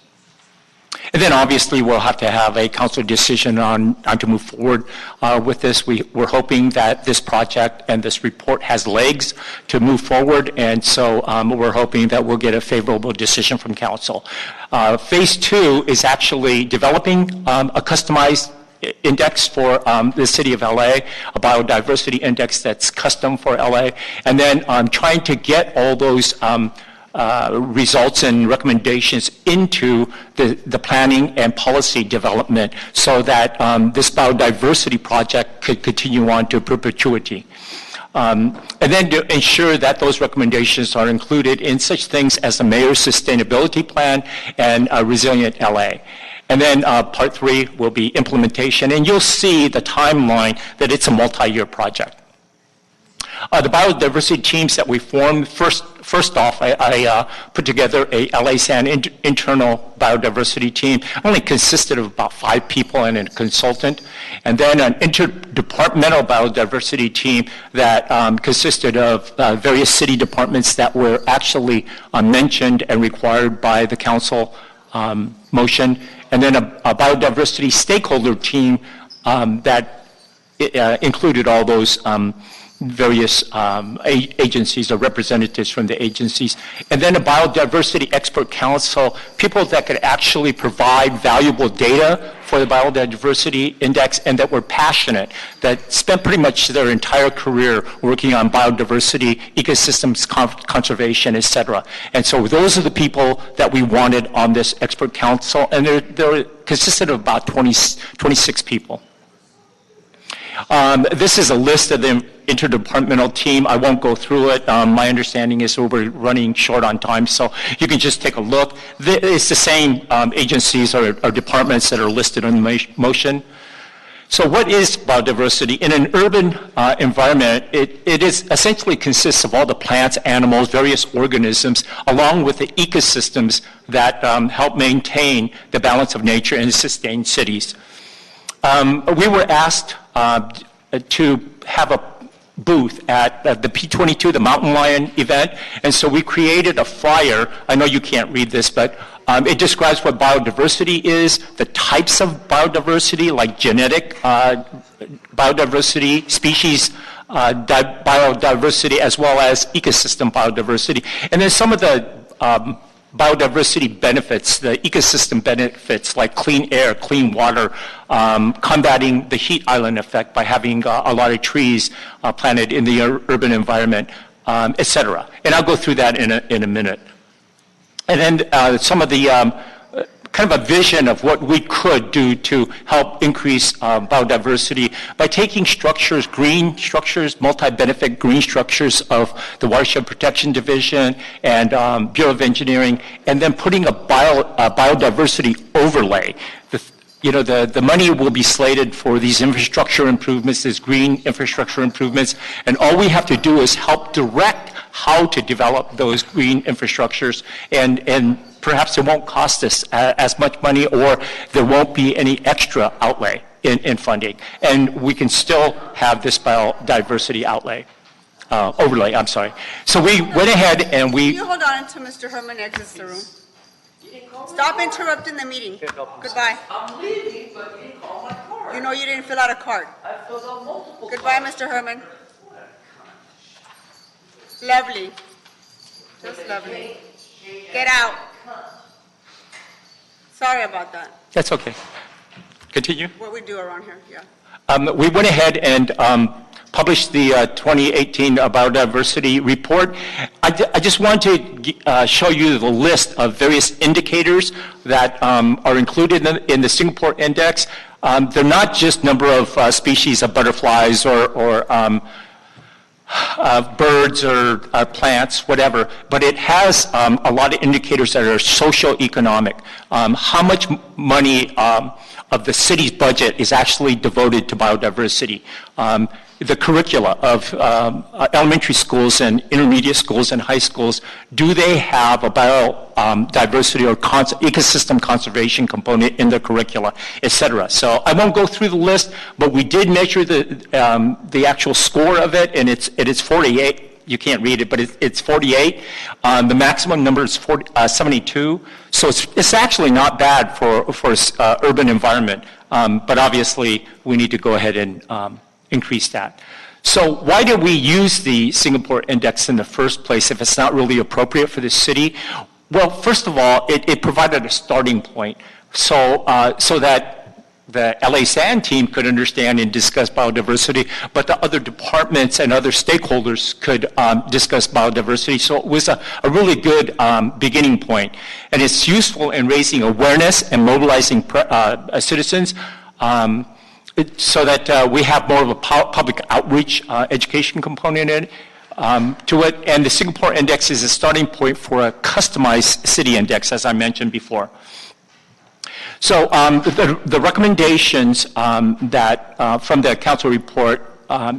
And then obviously we'll have to have a council decision on to move forward with this. We're hoping that this project and this report has legs to move forward, and so we're hoping that we'll get a favorable decision from council. Phase 2 is actually developing a customized index for the city of LA, a biodiversity index that's custom for LA, and then trying to get all those results and recommendations into the planning and policy development so that this biodiversity project could continue on to perpetuity. And then to ensure that those recommendations are included in such things as the mayor's sustainability plan and Resilient LA. And then part 3 will be implementation, and you'll see the timeline that it's a multi-year project. The biodiversity teams that we formed, first off, I put together a LA San internal biodiversity team. Only consisted of about 5 people and a consultant. And then an interdepartmental biodiversity team that consisted of various city departments that were actually mentioned and required by the council motion. And then a biodiversity stakeholder team that included all those various agencies or representatives from the agencies, and then a biodiversity expert council, people that could actually provide valuable data for the biodiversity index and that were passionate, that spent pretty much their entire career working on biodiversity, ecosystems conservation, et cetera. And so those are the people that we wanted on this expert council, and they're consisted of about 26 people. This is a list of the interdepartmental team. I won't go through it. My understanding is we're running short on time, so you can just take a look. It's the same agencies or departments that are listed on the motion. So what is biodiversity? In an urban environment, it is essentially consists of all the plants, animals, various organisms, along with the ecosystems that help maintain the balance of nature and sustain cities. We were asked to have a booth at the P22, the Mountain Lion event, and so we created a flyer. I know you can't read this, but it describes what biodiversity is, the types of biodiversity, like genetic biodiversity, species biodiversity, as well as ecosystem biodiversity. And then some of the biodiversity benefits, the ecosystem benefits like clean air, clean water, combating the heat island effect by having a lot of trees planted in the urban environment, et cetera. And I'll go through that in a minute. And then some of the kind of a vision of what we could do to help increase biodiversity by taking structures, green structures, multi-benefit green structures of the Watershed Protection Division and Bureau of Engineering, and then putting a biodiversity overlay. The money will be slated for these infrastructure improvements, these green infrastructure improvements, and all we have to do is help direct how to develop those green infrastructures, and perhaps it won't cost us as much money, or there won't be any extra outlay in funding, and we can still have this biodiversity overlay. I'm sorry. So we went ahead and we. Can you hold on until Mr. Herman exits the room? Stop interrupting the meeting. Goodbye. I'm leaving, but you didn't call my card. You know you didn't fill out a card. I filled out multiple Goodbye, cards. Mr. Herman. Lovely. Just lovely. Get out. Sorry about that. That's okay. Continue. What we do around here, yeah. We went ahead and published the 2018 biodiversity report. I just want to show you the list of various indicators that are included in the Singapore Index. They're not just number of species of butterflies or birds or plants, whatever, but it has a lot of indicators that are socio-economic. How much money of the city's budget is actually devoted to biodiversity? The curricula of elementary schools and intermediate schools and high schools, do they have a biodiversity or ecosystem conservation component in the curricula, et cetera? So I won't go through the list, but we did measure the actual score of it, and it's 48. You can't read it, but it's 48. The maximum number is 72. So it's actually not bad for urban environment, but obviously we need to go ahead and increase that. So why did we use the Singapore Index in the first place if it's not really appropriate for the city? Well, first of all, it provided a starting point so that the LA Sand team could understand and discuss biodiversity, but the other departments and other stakeholders could discuss biodiversity. So it was a really good beginning point. And it's useful in raising awareness and mobilizing citizens so that we have more of a public outreach education component to it. And the Singapore Index is a starting point for a customized city index, as I mentioned before. So the recommendations that from the council report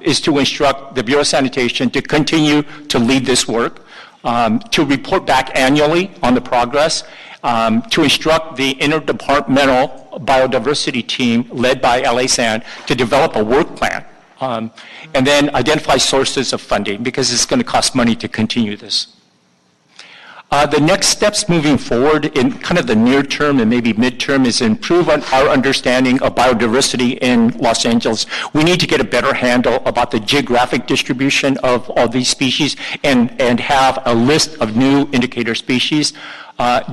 is to instruct the Bureau of Sanitation to continue to lead this work, to report back annually on the progress, to instruct the interdepartmental biodiversity team led by LA Sand to develop a work plan, and then identify sources of funding, because it's going to cost money to continue this. The next steps moving forward in kind of the near term and maybe midterm is improve on our understanding of biodiversity in Los Angeles. We need to get a better handle about the geographic distribution of all these species and have a list of new indicator species.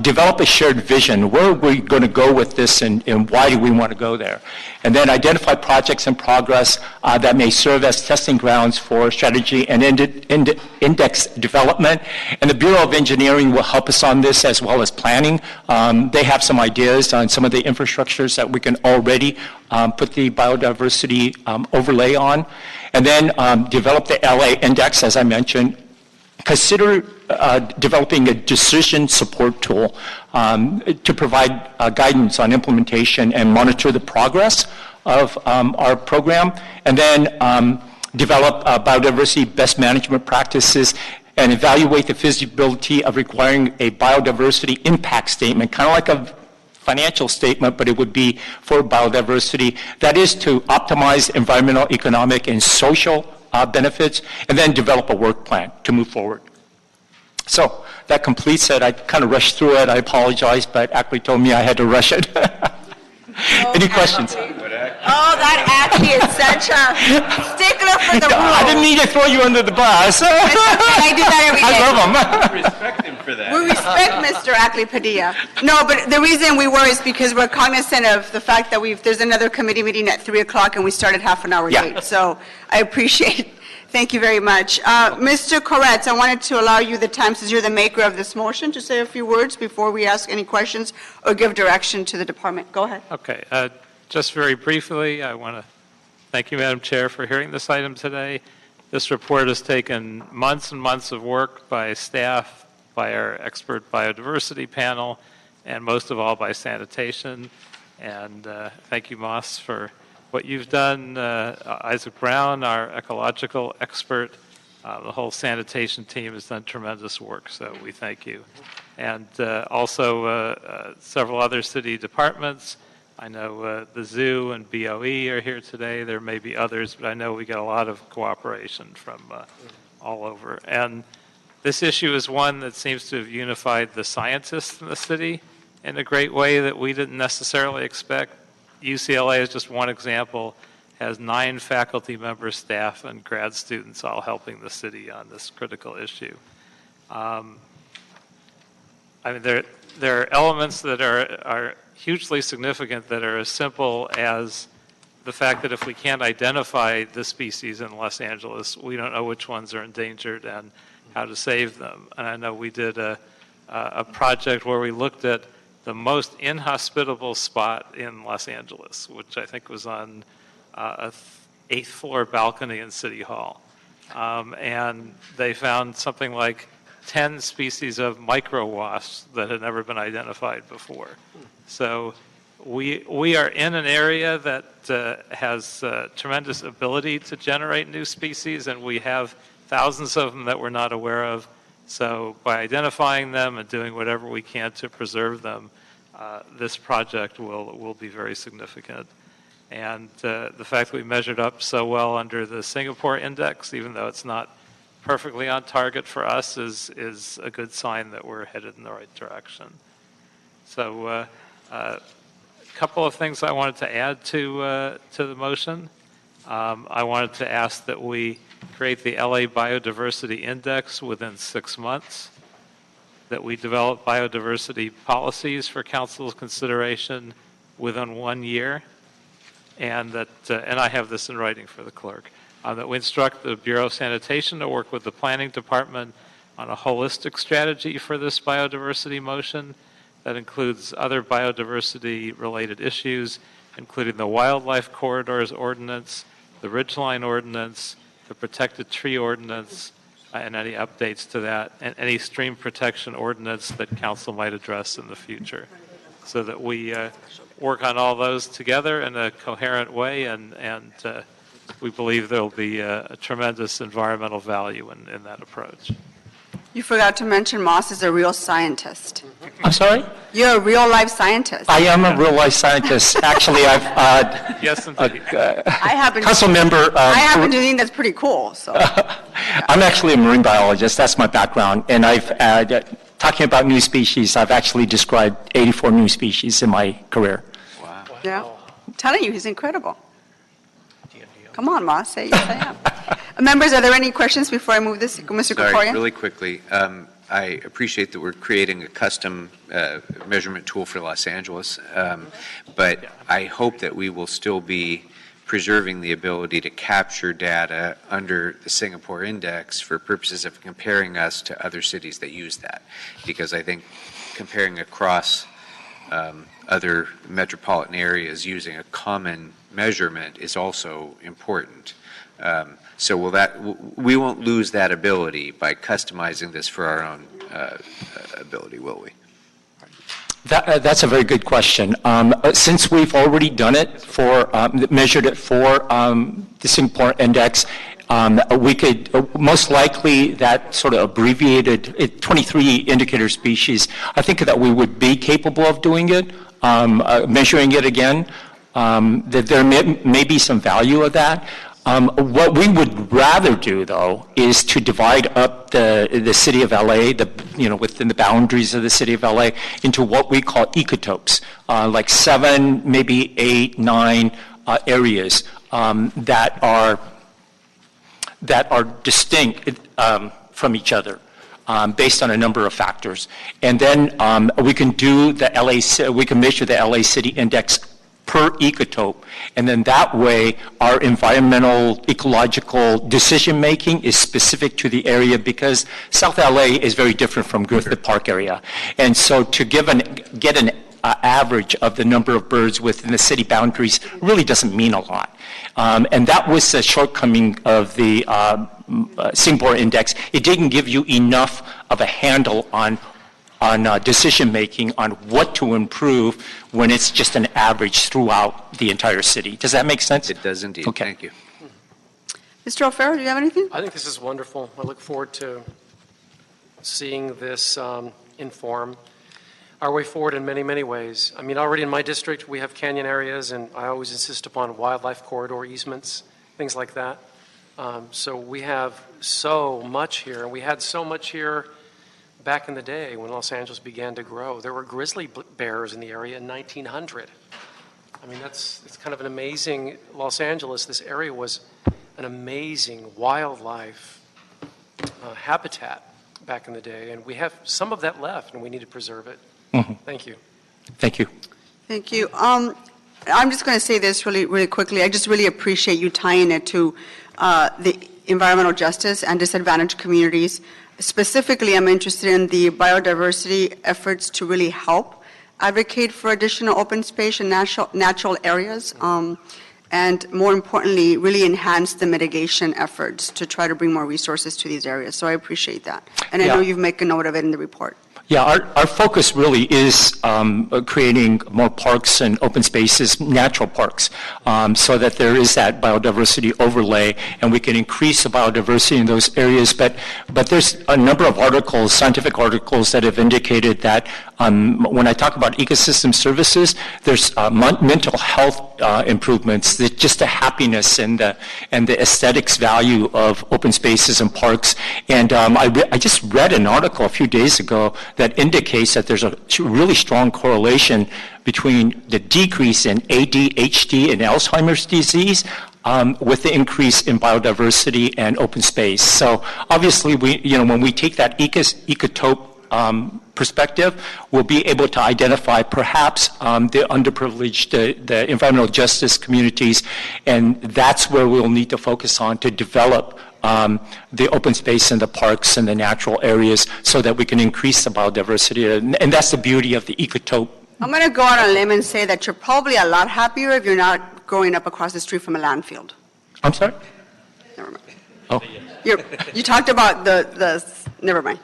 Develop a shared vision. Where are we going to go with this, and why do we want to go there? And then identify projects in progress that may serve as testing grounds for strategy and index development. And the Bureau of Engineering will help us on this, as well as planning. They have some ideas on some of the infrastructures that we can already put the biodiversity overlay on. And then develop the LA Index, as I mentioned. Consider developing a decision support tool to provide guidance on implementation and monitor the progress of our program, and then develop biodiversity best management practices and evaluate the feasibility of requiring a biodiversity impact statement, kind of like a financial statement, but it would be for biodiversity. That is to optimize environmental, economic, and social benefits, and then develop a work plan to move forward. So that completes it. I kind of rushed through it. I apologize, but Ackley told me I had to rush it. Any questions? Oh, that Ackley is such a stickler for the rules. I didn't mean to throw you under the bus. It's okay. I do that every day. I love him. Respect him for for that. We respect Mr. Ackley Padilla. No, but the reason we were is because we're cognizant of the fact that there's another committee meeting at 3 o'clock and we started half an hour Yeah. late. So I appreciate, thank you very much. Mr. Koretz, I wanted to allow you the time, since you're the maker of this motion, to say a few words before we ask any questions or give direction to the department. Go ahead. Okay, just very briefly, I want to thank you, Madam Chair, for hearing this item today. This report has taken months and months of work by staff, by our expert biodiversity panel, and most of all by sanitation. And thank you, Moss, for what you've done. Isaac Brown, our ecological expert, the whole sanitation team has done tremendous work, so we thank you. And also several other city departments. I know the zoo and BOE are here today. There may be others, but I know we got a lot of cooperation from all over. And this issue is one that seems to have unified the scientists in the city in a great way that we didn't necessarily expect. UCLA is just one example, has 9 faculty members, staff, and grad students all helping the city on this critical issue. I mean, there are elements that are hugely significant that are as simple as the fact that if we can't identify the species in Los Angeles, we don't know which ones are endangered and how to save them. And I know we did a project where we looked at the most inhospitable spot in Los Angeles, which I think was on a 8th floor balcony in City Hall. And they found something like 10 species of micro wasps that had never been identified before. So we are in an area that has tremendous ability to generate new species, and we have thousands of them that we're not aware of. So by identifying them and doing whatever we can to preserve them, this project will be very significant. And the fact that we measured up so well under the Singapore Index, even though it's not perfectly on target for us, is a good sign that we're headed in the right direction. So a couple of things I wanted to add to the motion. I wanted to ask that we create the LA Biodiversity Index within 6 months, that we develop biodiversity policies for council's consideration within 1 year, and that, and I have this in writing for the clerk, that we instruct the Bureau of Sanitation to work with the Planning Department on a holistic strategy for this biodiversity motion that includes other biodiversity-related issues, including the Wildlife Corridors Ordinance, the Ridgeline Ordinance, the Protected Tree Ordinance, and any updates to that, and any stream protection ordinance that council might address in the future, so that we work on all those together in a coherent way, and we believe there will be a tremendous environmental value in that approach. You forgot to mention Moss is a real scientist. I'm sorry? You're a real-life scientist. I am a real-life scientist. Actually, I've... yes, indeed. I happen Council member... I happen to think that's pretty cool, so. I'm actually a marine biologist. That's my background. And I've, talking about new species, I've actually described 84 new species in my career. Wow. Yeah. I'm telling you, he's incredible. Come on, Moss, say yes, I am. Members, are there any questions before I move this? Mr. Sorry, Kokoria? really quickly. I appreciate that we're creating a custom measurement tool for Los Angeles, but I hope that we will still be preserving the ability to capture data under the Singapore Index for purposes of comparing us to other cities that use that, because I think comparing across other metropolitan areas using a common measurement is also important. So we won't lose that ability by customizing this for our own ability, will we? That's a very good question. Since we've already done it for, measured it for the Singapore Index, we could, most likely that sort of abbreviated 23 indicator species, I think that we would be capable of doing it, measuring it again, that there may be some value of that. What we would rather do, though, is to divide up the city of LA, within the boundaries of the city of LA, into what we call ecotopes, like 7, maybe 8, 9 areas that are distinct from each other. based on a number of factors. And then we can we can measure the LA City Index per ecotope. And then that way, our environmental, ecological decision-making is specific to the area because South LA is very different from Griffith Park area. And so to get an average of the number of birds within the city boundaries really doesn't mean a lot. And that was the shortcoming of the Singapore Index. It didn't give you enough of a handle on decision-making on what to improve when it's just an average throughout the entire city. Does that make sense? It does indeed. Okay. Thank you. Mr. O'Farrell, do you have anything? I think this is wonderful. I look forward to seeing this inform our way forward in many, many ways. I mean, already in my district, we have canyon areas, and I always insist upon wildlife corridor easements, things like that. So we have so much here, and we had so much here back in the day when Los Angeles began to grow. There were grizzly bears in the area in 1900. I mean, it's kind of an amazing Los Angeles. This area was an amazing wildlife habitat back in the day, and we have some of that left, and we need to preserve it. Mm-hmm. Thank you. Thank you. Thank you. I'm just going to say this really, really quickly. I just really appreciate you tying it to the environmental justice and disadvantaged communities. Specifically, I'm interested in the biodiversity efforts to really help advocate for additional open space and natural areas, and more importantly, really enhance the mitigation efforts to try to bring more resources to these areas. So I appreciate that. And I know you've made a note of it in the report. Yeah, our focus really is creating more parks and open spaces, natural parks, so that there is that biodiversity overlay, and we can increase the biodiversity in those areas. But there's a number of articles, scientific articles, that have indicated that when I talk about ecosystem services, there's mental health improvements, just the happiness and the aesthetics value of open spaces and parks. And I just read an article a few days ago that indicates that there's a really strong correlation between the decrease in ADHD and Alzheimer's disease with the increase in biodiversity and open space. So obviously, when we take that ecotope perspective, we'll be able to identify perhaps the underprivileged, the environmental justice communities, and that's where we'll need to focus on to develop the open space and the parks and the natural areas so that we can increase the biodiversity. And that's the beauty of the ecotope. I'm going to go out on a limb and say that you're probably a lot happier if you're not growing up across the street from a landfill. I'm sorry? Never mind. Oh. You talked about the never mind.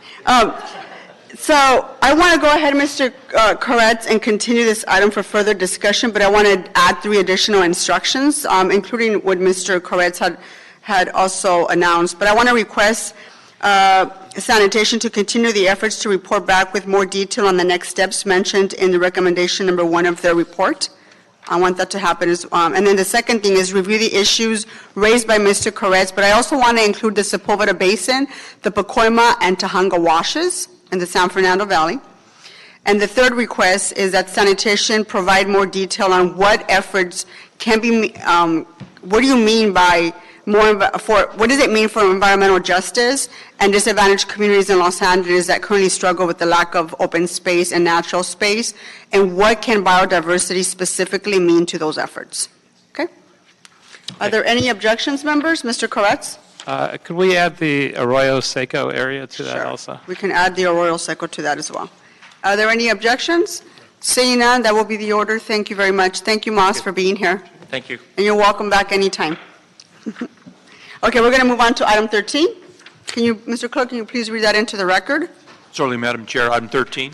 So I want to go ahead, Mr. Koretz, and continue this item for further discussion, but I want to add 3 additional instructions, including what Mr. Koretz had also announced. But I want to request sanitation to continue the efforts to report back with more detail on the next steps mentioned in the recommendation number 1 of their report. I want that to happen. And then the second thing is review the issues raised by Mr. Koretz, but I also want to include the Sepulveda Basin, the Pacoima and Tahunga washes in the San Fernando Valley. And the third request is that sanitation provide more detail on what efforts can be, what do you mean by what does it mean for environmental justice and disadvantaged communities in Los Angeles that currently struggle with the lack of open space and natural space, and what can biodiversity specifically mean to those efforts? Okay. Are there any objections, members? Mr. Koretz? Could we add the Arroyo Seco area to that also? We can add the Arroyo Seco to that as well. Are there any objections? Seeing none, that will be the order. Thank you very much. Thank you, Moss, for being here. Thank you. And you're welcome back anytime. Okay, we're going to move on to item 13. Mr. Clerk, can you please read that into the record? Certainly, Madam Chair. Item 13,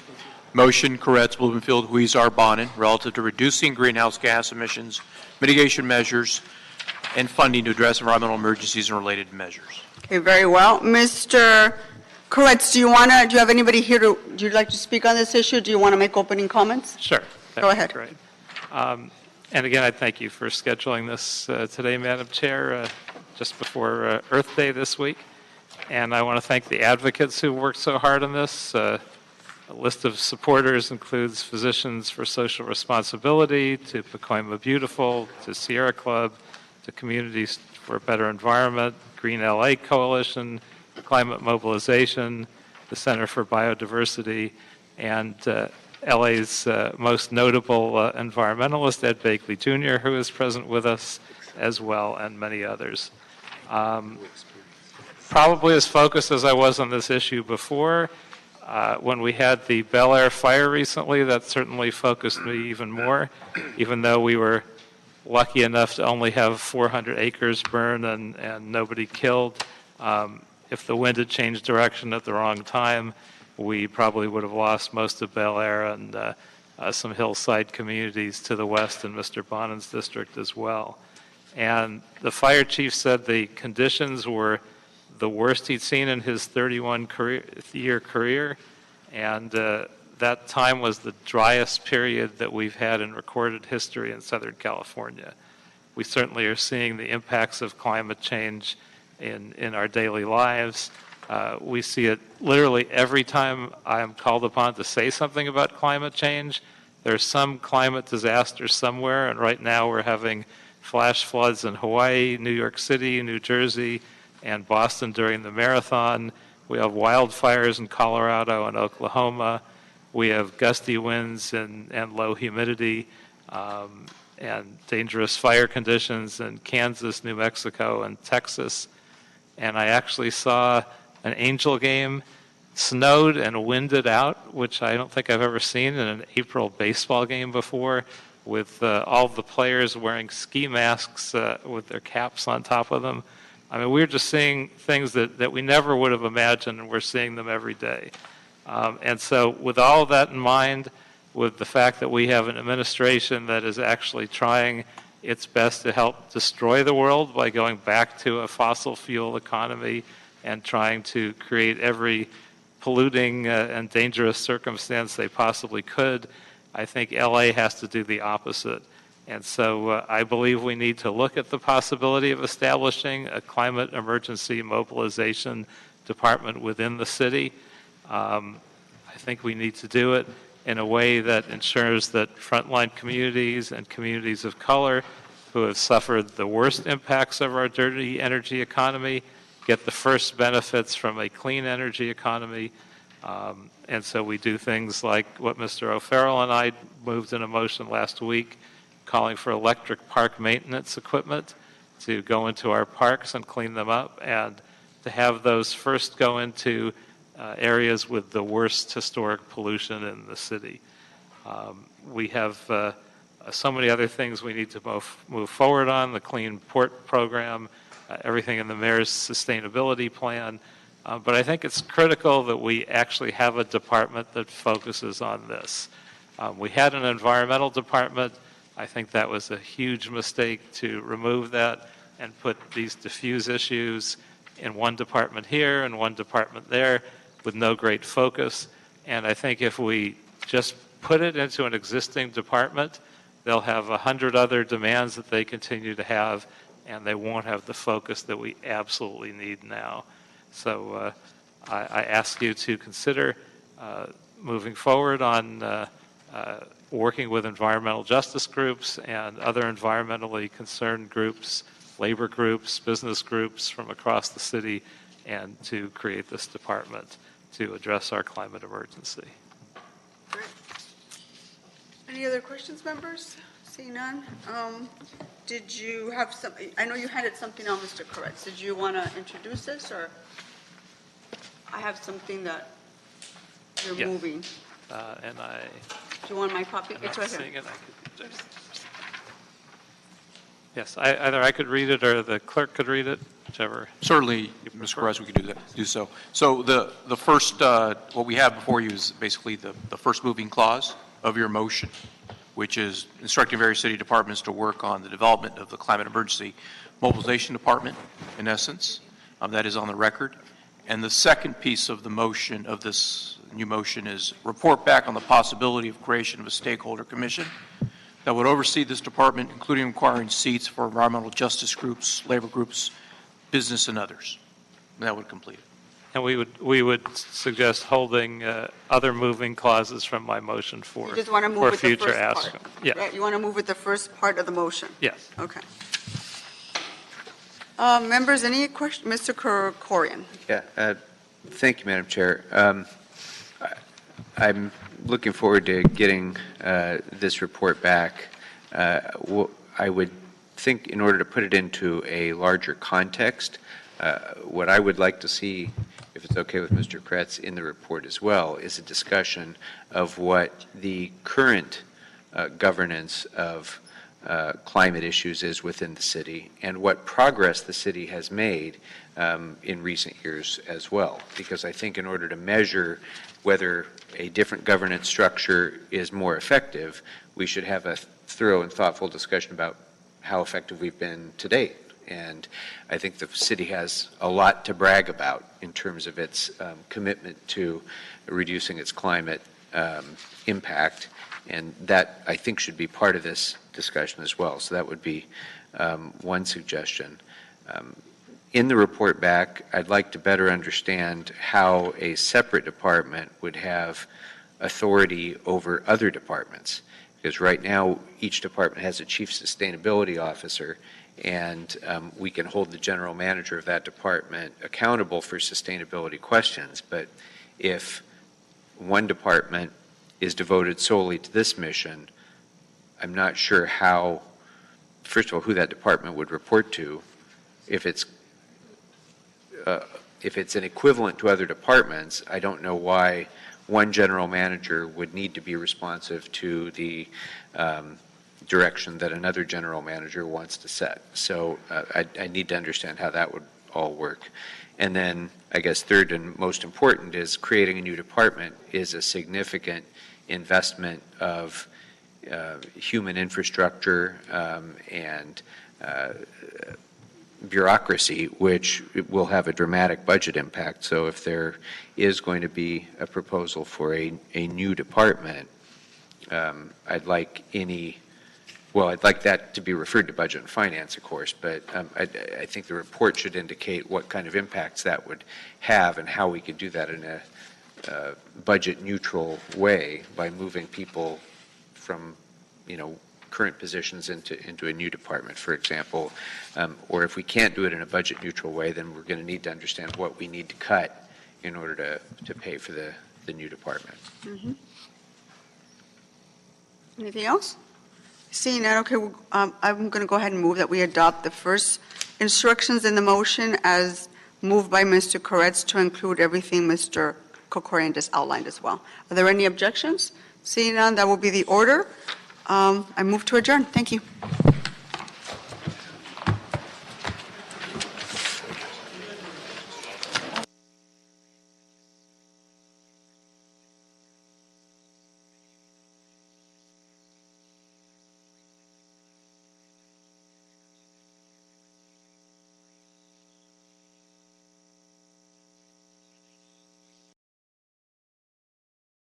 motion Koretz, Blumenfield, Huizar, Bonin, relative to reducing greenhouse gas emissions, mitigation measures, and funding to address environmental emergencies and related measures. Okay, very well. Mr. Koretz, do you have anybody here do you like to speak on this issue? Do you want to make opening comments? Sure. Go ahead. Great. And again, I thank you for scheduling this today, Madam Chair, just before Earth Day this week. And I want to thank the advocates who worked so hard on this. A list of supporters includes Physicians for Social Responsibility, to Pacoima Beautiful, to Sierra Club, to Communities for a Better Environment, Green LA Coalition, Climate Mobilization, the Center for Biodiversity, and LA's most notable environmentalist, Ed Bakley Jr., who is present with us as well, and many others. Probably as focused as I was on this issue before, when we had the Bel Air fire recently, that certainly focused me even more, even though we were lucky enough to only have 400 acres burned and nobody killed. If the wind had changed direction at the wrong time, we probably would have lost most of Bel Air and some hillside communities to the west in Mr. Bonin's district as well. And the fire chief said the conditions were the worst he'd seen in his 31-year career, and that time was the driest period that we've had in recorded history in Southern California. We certainly are seeing the impacts of climate change in our daily lives. We see it literally every time I am called upon to say something about climate change. There's some climate disaster somewhere, and right now we're having flash floods in Hawaii, New York City, New Jersey, and Boston during the marathon. We have wildfires in Colorado and Oklahoma. We have gusty winds and low humidity and dangerous fire conditions in Kansas, New Mexico, and Texas. And I actually saw an Angel game snowed and winded out, which I don't think I've ever seen in an April baseball game before, with all the players wearing ski masks with their caps on top of them. I mean, we're just seeing things that we never would have imagined, and we're seeing them every day. And so with all of that in mind, with the fact that we have an administration that is actually trying its best to help destroy the world by going back to a fossil fuel economy and trying to create every polluting and dangerous circumstance they possibly could, I think LA has to do the opposite. And so I believe we need to look at the possibility of establishing a climate emergency mobilization department within the city. I think we need to do it in a way that ensures that frontline communities and communities of color who have suffered the worst impacts of our dirty energy economy get the first benefits from a clean energy economy. And so we do things like what Mr. O'Farrell and I moved in a motion last week, calling for electric park maintenance equipment to go into our parks and clean them up, and to have those first go into areas with the worst historic pollution in the city. We have so many other things we need to move forward on, the Clean Port Program, everything in the mayor's sustainability plan. But I think it's critical that we actually have a department that focuses on this. We had an environmental department. I think that was a huge mistake to remove that and put these diffuse issues in one department here and one department there with no great focus. And I think if we just put it into an existing department, they'll have 100 other demands that they continue to have, and they won't have the focus that we absolutely need now. So I ask you to consider moving forward on working with environmental justice groups and other environmentally concerned groups, labor groups, business groups from across the city, and to create this department to address our climate emergency. Great. Any other questions, members? Seeing none. Did you have some, I know you handed something on, Mr. Koretz. Did you want to introduce this, or? I have something that you're Yes. moving. And I... Do you want my copy? I'm It's not right here. seeing it. Yes, either I could read it or the clerk could read it, whichever. Certainly, Mr. Perez, we could do so. So the first, what we have before you is basically the first moving clause of your motion, which is instructing various city departments to work on the development of the Climate Emergency Mobilization Department, in essence. That is on the record. And the second piece of the motion, of this new motion, is report back on the possibility of creation of a stakeholder commission that would oversee this department, including requiring seats for environmental justice groups, labor groups, business, and others. And that would complete it. And we would suggest holding other moving clauses from my motion for You just want to move with the future first ask. part? Yeah. Right? You want to move with the first part of the motion? Yes. Okay. Members, any questions? Mr. Corian? Yeah, Thank you, Madam Chair. I'm looking forward to getting this report back. I would think in order to put it into a larger context, what I would like to see, if it's okay with Mr. Kretz, in the report as well, is a discussion of what the current governance of climate issues is within the city and what progress the city has made in recent years as well. Because I think in order to measure whether a different governance structure is more effective, we should have a thorough and thoughtful discussion about how effective we've been to date. And I think the city has a lot to brag about in terms of its commitment to reducing its climate impact. And that, I think, should be part of this discussion as well. So that would be one suggestion. In the report back, I'd like to better understand how a separate department would have authority over other departments. Because right now, each department has a chief sustainability officer, and we can hold the general manager of that department accountable for sustainability questions. But if one department is devoted solely to this mission, I'm not sure how, first of all, who that department would report to. If it's an equivalent to other departments, I don't know why one general manager would need to be responsive to the direction that another general manager wants to set. So I need to understand how that would all work. And then I guess third and most important is creating a new department is a significant investment of human infrastructure and bureaucracy, which will have a dramatic budget impact. So if there is going to be a proposal for a new department, I'd like that to be referred to Budget and Finance, of course, but I think the report should indicate what kind of impacts that would have and how we could do that in a budget-neutral way by moving people from, current positions into a new department, for example. Or if we can't do it in a budget-neutral way, then we're going to need to understand what we need to cut in order to pay for the new department. Mm-hmm. Anything else? Seeing none, okay, I'm going to go ahead and move that we adopt the first instructions in the motion as moved by Mr. Koretz to include everything Mr. Kokorian just outlined as well. Are there any objections? Seeing none, that will be the order. I move to adjourn. Thank you.